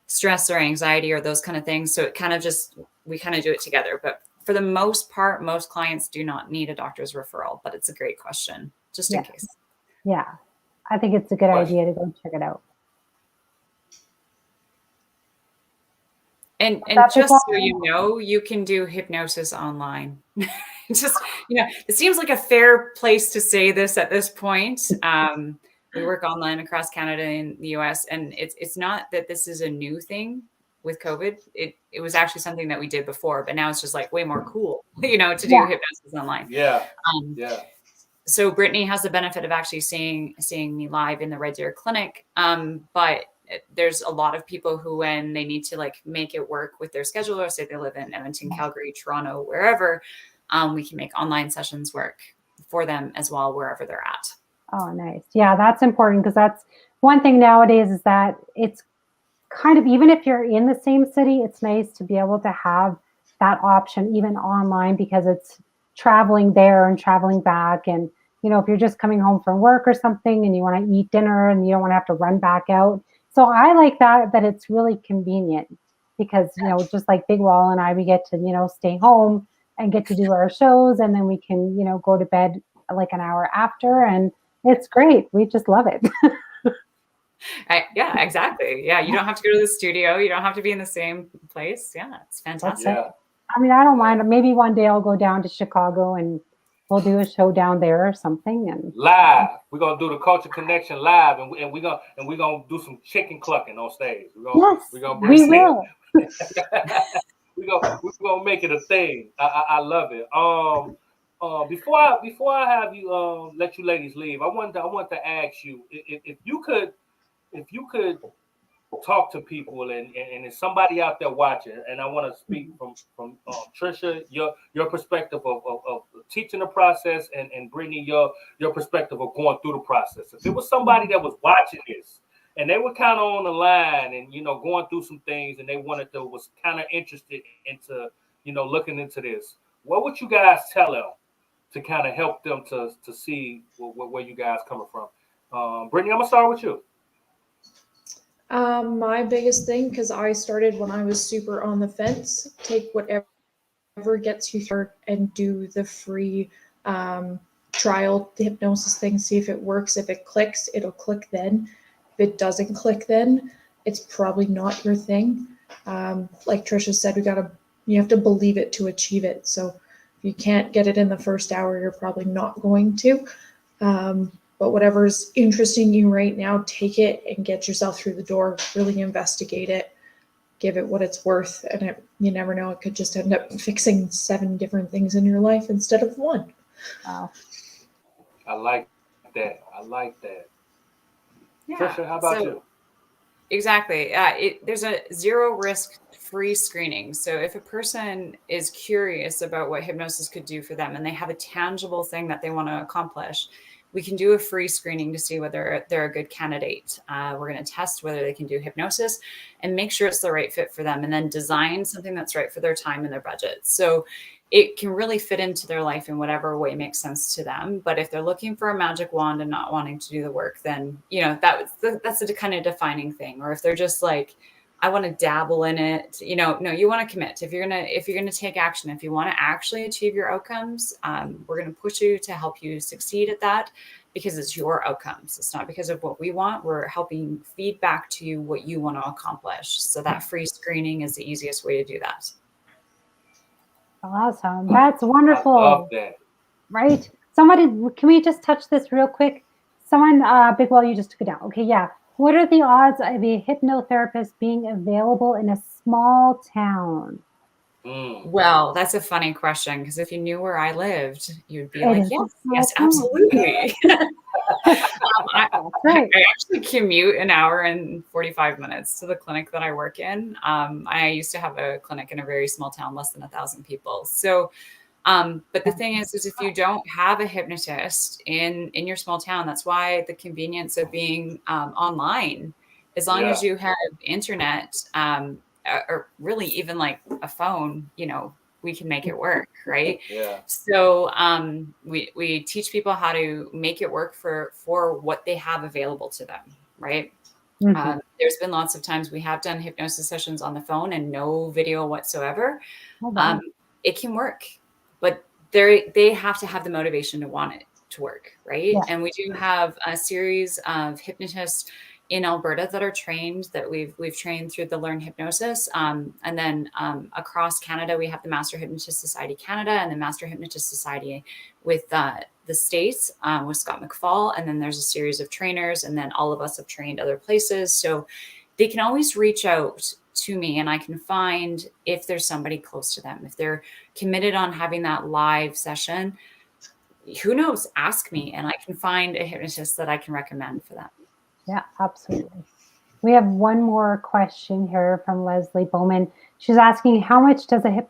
stress or anxiety or those kind of things. So we kind of do it together. But for the most part, most clients do not need a doctor's referral, but it's a great question just in case. Yeah, I think it's a good idea to go check it out. And just so you know, you can do hypnosis online. Just, it seems like a fair place to say this at this point. We work online across Canada and the US, and it's not that this is a new thing with COVID. It was actually something that we did before, but now it's just like way more cool, to do hypnosis online. Yeah. So Brittany has the benefit of actually seeing me live in the Red Deer Clinic. But there's a lot of people who, when they need to make it work with their scheduler, say they live in Edmonton, Calgary, Toronto, wherever, we can make online sessions work for them as well, wherever they're at. Oh, nice. Yeah, that's important, because that's one thing nowadays is that it's kind of, even if you're in the same city, it's nice to be able to have that option even online, because it's traveling there and traveling back. And, if you're just coming home from work or something and you want to eat dinner and you don't want to have to run back out. So I like that it's really convenient, because, just like Big Wall and I, we get to, stay home and get to do our shows, and then we can, go to bed like an hour after, and it's great. We just love it. Yeah, exactly. Yeah, you don't have to go to the studio. You don't have to be in the same place. Yeah, it's fantastic. Yeah. I mean, I don't mind. Maybe one day I'll go down to Chicago and we'll do a show down there or something. And live, we're gonna do the Culture Connection live, and we're gonna do some chicken clucking on stage. We will. We're gonna make it a thing. I love it. Before I have you let you ladies leave, I want to ask you if you could talk to people, and there's somebody out there watching, and I want to speak from Trisha, your perspective of teaching the process, and Brittany, your perspective of going through the process. If it was somebody that was watching this and they were kind of on the line and going through some things, and they was kind of interested into looking into this, what would you guys tell them to kind of help them to see where you guys coming from? Brittany, I'm gonna start with you. My biggest thing, because I started when I was super on the fence, take whatever gets you through and do the free trial, the hypnosis thing, see if it works. If it clicks, it'll click then. If it doesn't click then, it's probably not your thing. Like Trisha said, you have to believe it to achieve it. So if you can't get it in the first hour, you're probably not going to. But whatever's interesting you right now, take it and get yourself through the door. Really investigate it, give it what it's worth, and you never know, it could just end up fixing 7 different things in your life instead of 1. Wow. I like that. Yeah. Trisha, how about you? Exactly. There's a 0 risk free screening. So if a person is curious about what hypnosis could do for them and they have a tangible thing that they want to accomplish, we can do a free screening to see whether they're a good candidate. We're going to test whether they can do hypnosis and make sure it's the right fit for them, and then design something that's right for their time and their budget. So it can really fit into their life in whatever way makes sense to them. But if they're looking for a magic wand and not wanting to do the work, then, that's a kind of defining thing. Or if they're just like, I want to dabble in it, no, you want to commit. If you're going to take action, if you want to actually achieve your outcomes, we're going to push you to help you succeed at that, because it's your outcomes. It's not because of what we want. We're helping feed back to you what you want to accomplish. So that free screening is the easiest way to do that. Awesome. That's wonderful. I love that. Right? Somebody, can we just touch this real quick? Someone, Big Wall, you just took it down. Okay, yeah. What are the odds of a hypnotherapist being available in a small town? Well, that's a funny question because if you knew where I lived, you'd be It like, is a yes, small yes, town. absolutely. I Right. actually commute an hour and 45 minutes to the clinic that I work in. I used to have a clinic in a very small town, less than 1,000 people. So, but the thing is if you don't have a hypnotist in your small town, that's why the convenience of being online, as long as you have internet, or really even like a phone, we can make it work, right? Yeah. So we teach people how to make it work for what they have available to them, right? Mhm. There's been lots of times we have done hypnosis sessions on the phone and no video whatsoever. Oh, wow. It can work, but they have to have the motivation to want it to work, right? Yeah. And we do have a series of hypnotists in Alberta that are trained that we've trained through the Learn Hypnosis, and then across Canada we have the Master Hypnotist Society Canada and the Master Hypnotist Society with the States, with Scott McFall, and then there's a series of trainers, and then all of us have trained other places, so they can always reach out to me and I can find if there's somebody close to them, if they're committed on having that live session. Who knows? Ask me and I can find a hypnotist that I can recommend for them. Yeah, absolutely. We have one more question here from Leslie Bowman. She's asking, how much does a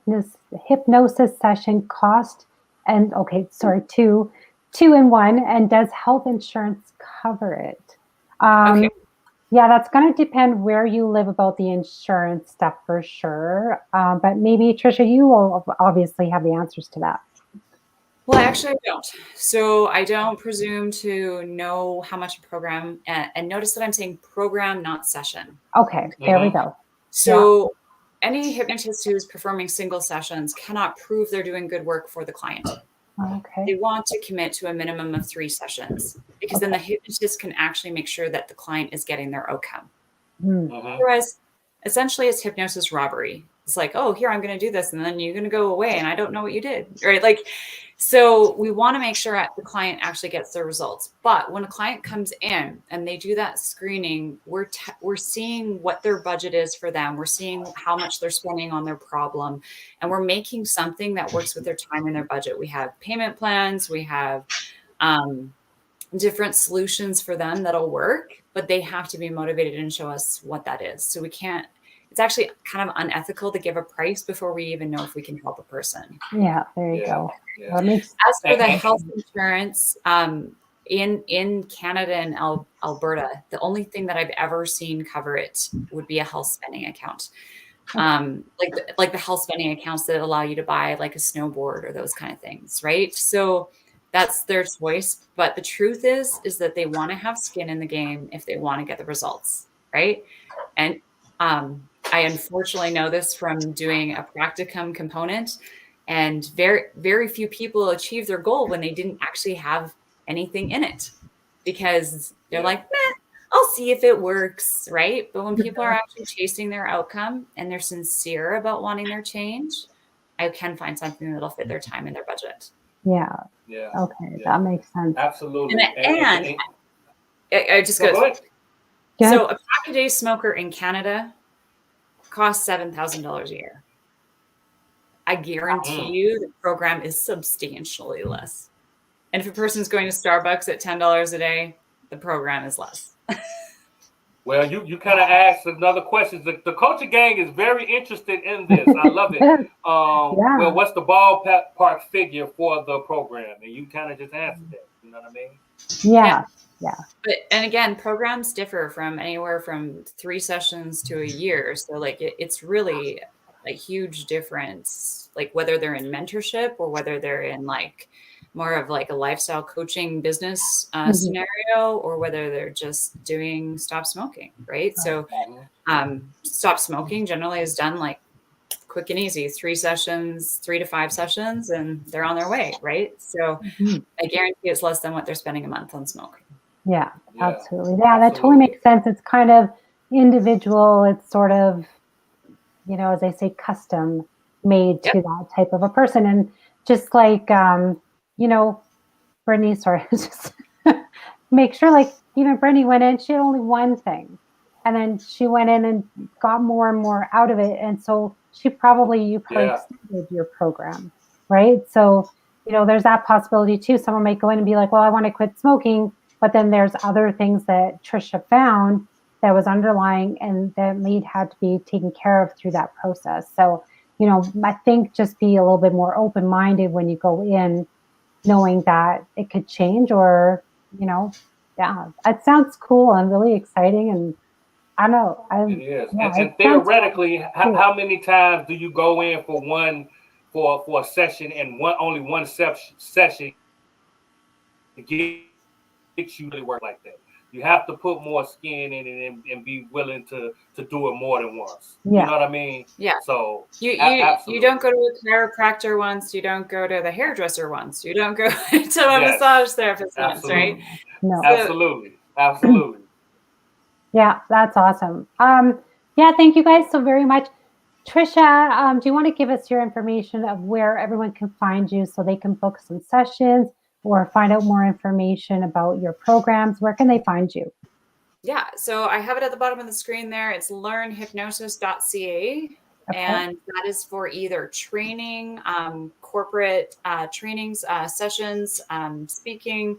hypnosis session cost? And okay, sorry, two in one. And does health insurance cover it? Okay. Yeah, that's going to depend where you live about the insurance stuff for sure. But maybe, Trisha, you will obviously have the answers to that. Well, actually, I don't. So I don't presume to know how much a program, and notice that I'm saying program, not session. Okay, there we go. So any hypnotist who's performing single sessions cannot prove they're doing good work for the client. Okay. They want to commit to a minimum of 3 sessions because then the hypnotist can actually make sure that the client is getting their outcome. Whereas essentially it's hypnosis robbery. It's like, oh, here, I'm going to do this. And then you're going to go away and I don't know what you did. Right. Like, so we want to make sure the client actually gets their results. But when a client comes in and they do that screening, we're seeing what their budget is for them. We're seeing how much they're spending on their problem. And we're making something that works with their time and their budget. We have payment plans. We have different solutions for them that'll work, but they have to be motivated and show us what that is. So we can't, it's actually kind of unethical to give a price before we even know if we can help a person. Yeah, there you go. Yeah. That makes As for the health insurance, in Canada and Alberta, the only thing that I've ever seen cover it would be a health spending account. Like the health spending accounts that allow you to buy like a snowboard or those kind of things, right? So that's their choice. But the truth is that they want to have skin in the game if they want to get the results, right? And I unfortunately know this from doing a practicum component, and very, very few people achieve their goal when they didn't actually have anything in it because they're like, meh, I'll see if it works, right? But when people are actually chasing their outcome and they're sincere about wanting their change, I can find something that'll fit their time and their budget. Yeah. Yeah. Okay, that makes sense. Absolutely. And I just go. So a pack-a-day smoker in Canada costs $7,000 a year. I guarantee you the program is substantially less. And if a person's going to Starbucks at $10 a day, the program is less. Well, you kind of asked another question. The culture gang is very interested in this. I love it. Well, what's the ballpark figure for the program? And you kind of just answered that. You know what I mean? Yeah. But and again, programs differ from anywhere from 3 sessions to a year. So like it's really a huge difference. Like whether they're in mentorship or whether they're in like more of like a lifestyle coaching business scenario, or whether they're just doing stop smoking, right? So stop smoking generally is done like quick and easy, 3 to 5 sessions, and they're on their way, right? So I guarantee it's less than what they're spending a month on smoking. Yeah, absolutely. Yeah, that totally makes sense. It's kind of individual. It's sort of, as I say, custom made to that type of a person. And just like, Brittany, sorry, just make sure, like, even Brittany went in, she had only one thing. And then she went in and got more and more out of it. And so you probably Yeah. extended your program, right? So, there's that possibility too. Someone might go in and be like, well, I want to quit smoking, but then there's other things that Trisha found that was underlying and that had to be taken care of through that process. So, I think just be a little bit more open-minded when you go in, knowing that it could change or, yeah, it sounds cool and really exciting. And I know, It is. yeah, And it sounds theoretically, cool. how many times do you go in for for a session and only one session to get you to work like that? You have to put more skin in it and be willing to do it more than once. You know Yeah, what I mean? Yeah. So You absolutely. don't go to a chiropractor once, you don't go to the hairdresser once, you don't go to a Yes, massage therapist once, right? absolutely. no. So Absolutely. Absolutely. Yeah, that's awesome. Yeah, thank you guys so very much. Trisha, do you want to give us your information of where everyone can find you so they can book some sessions or find out more information about your programs? Where can they find you? yeah, so I have it at the bottom of the screen there. It's learnhypnosis.ca. Okay. And that is for either training, corporate trainings, sessions, speaking,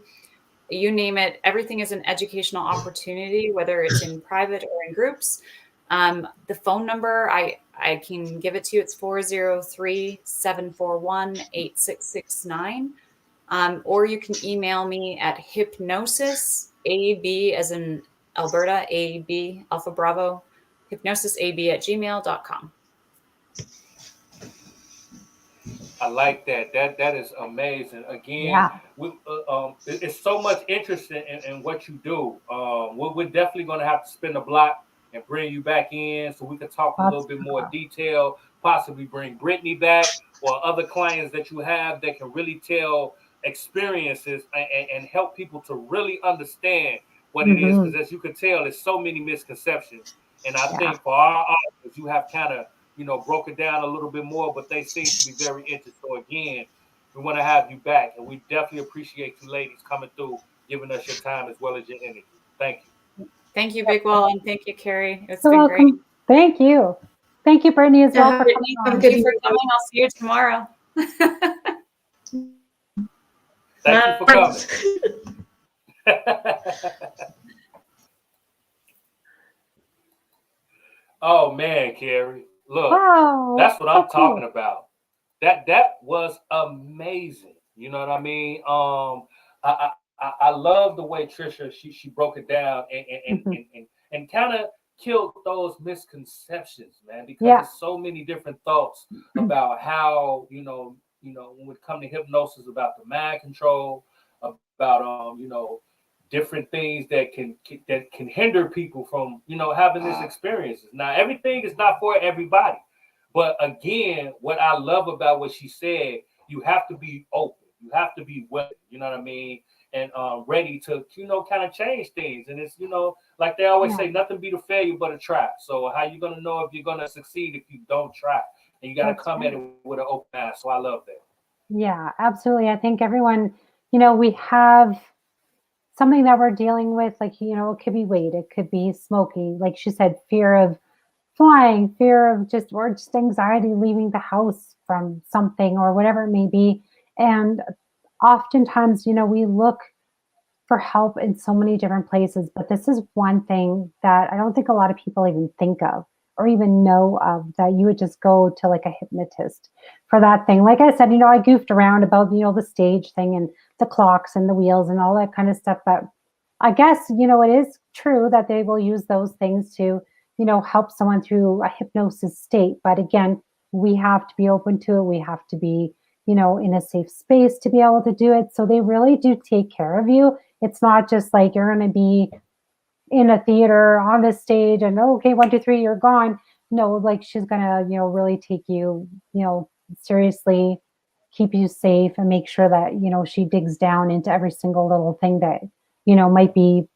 you name it. Everything is an educational opportunity, whether it's in private or in groups. The phone number, I can give it to you. It's 403-741-8669. Or you can email me at hypnosis, AB as in Alberta, AB, Alpha Bravo, hypnosisab@gmail.com. I like that. That is amazing. Again, Yeah, it's so much interest in what you do. We're definitely going to have to spin the block and bring you back in so we can talk a little lots bit of more stuff. detail. Possibly bring Brittany back or other clients that you have that can really tell experiences and help people to really understand what it is. Mhm. Because as you can tell, there's so many misconceptions. And I Yeah, think for our audience, you have kind of broke it down a little bit more, but they seem to be very interested. So again, we want to have you back, and we definitely appreciate you ladies coming through, giving us your time as well as your energy. Thank you. Thank you, Big Wall, and thank you, Carrie. It's you're been great. welcome. Thank you. Thank you, Brittany, as well, for coming Brittany, Have a on. thank good you for night. coming. I'll see you tomorrow. Thank you for Bye. coming. Oh man, Carrie, look, Wow, that's what so I'm talking cool. about. That was amazing. You know what I mean? I love the way Trisha she broke it down Mhm. and kind of killed those misconceptions, man, because Yeah, there's so many different thoughts about how when it comes to hypnosis, about the mind control, about different things that can hinder people from having these experiences. Now everything is not for everybody, but again, what I love about what she said, you have to be open, you have to be willing, you know what I mean, and ready to kind of change things. And it's like they always yeah, say, nothing beat a failure but a try. So how you gonna know if you're gonna succeed if you don't try? And you got to that's come at right. it with an open mind. So I love that. Yeah, absolutely. I think everyone, we have something that we're dealing with, like, it could be weight, it could be smoking, like she said, fear of flying, fear of or just anxiety leaving the house from something or whatever it may be. And oftentimes, we look for help in so many different places, but this is one thing that I don't think a lot of people even think of or even know of, that you would just go to like a hypnotist for that thing. Like I said, I goofed around about, the stage thing and the clocks and the wheels and all that kind of stuff. But I guess, it is true that they will use those things to, help someone through a hypnosis state. But again, we have to be open to it. We have to be, in a safe space to be able to do it. So they really do take care of you. It's not just like you're going to be in a theater on the stage and okay, 1, 2, 3, you're gone. No, like she's going to, really take you, seriously, keep you safe and make sure that, she digs down into every single little thing that, might be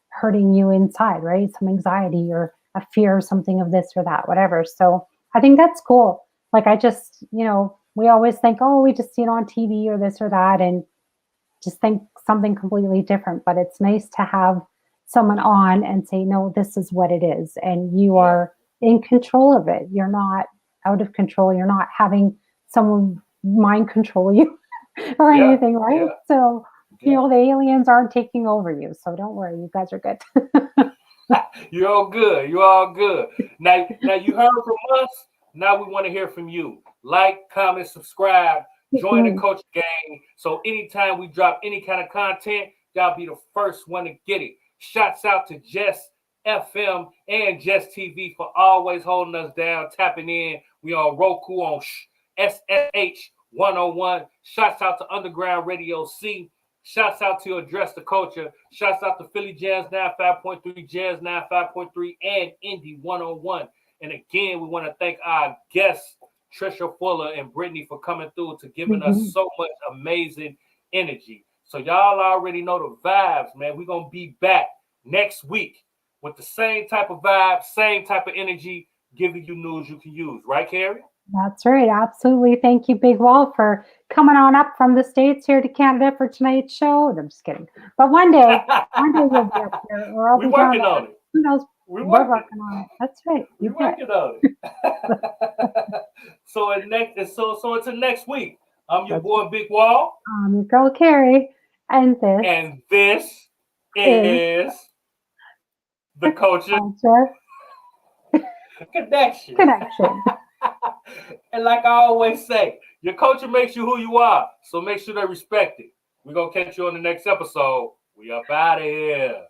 hurting you inside, right? Some anxiety or a fear or something of this or that, whatever. So I think that's cool. Like I just, we always think, oh, we just see it on TV or this or that. And just think something completely different. But it's nice to have someone on and say, no, this is what it is. And you Yeah. are in control of it. You're not out of control. You're not having someone mind control you or Yeah, anything, right? yeah. So, you Yeah. know, the aliens aren't taking over you. So don't worry, you guys are good. You're all good. You're all good. Now you heard from us. Now we want to hear from you. Like, comment, subscribe, join the coach gang. So anytime we drop any kind of content, y'all be the first one to get it. Shouts out to Jess FM and Jess TV for always holding us down, tapping in. We on Roku on SSH 101. Shouts out to Underground Radio C. Shouts out to Address the Culture. Shouts out to Philly Jazz 95.3, Jazz 95.3, and Indie 101. And again, we want to thank our guests, Trisha Fuller and Brittany, for coming through to giving us so much amazing energy. So y'all already know the vibes, man. We're going to be back next week with the same type of vibe, same type of energy, giving you news you can use. Right, Carrie? That's right. Absolutely. Thank you, Big Wall, for coming on up from the States here to Canada for tonight's show. I'm just kidding. But one day you'll be up here. Or I'll We're be working down on there. it. Who knows? We're We're working. working on it. That's right. We're working on it. So until next week. I'm your boy Big Wall. Your girl Carrie. And this is the Culture Connection. And like I always say, your culture makes you who you are. So make sure they respect it. We're going to catch you on the next episode. We up out of here.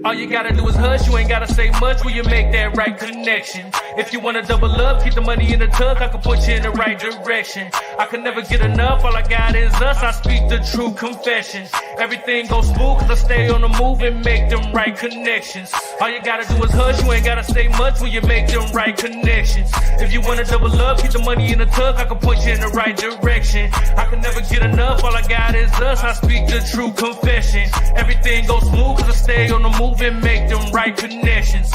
All you gotta do is hush, you ain't gotta say much when you make that right connection. If you wanna double up, keep the money in the tuck, I can put you in the right direction. I can never get enough, all I got is us, I speak the true confessions. Everything goes smooth cause I stay on the move and make them right connections. All you gotta do is hush, you ain't gotta say much when you make them right connections. If you wanna double up, keep the money in the tuck, I can put you in the right direction. I can never get enough, all I got is us, I speak the true confession. Everything goes smooth cause I stay on the move and make them right connections.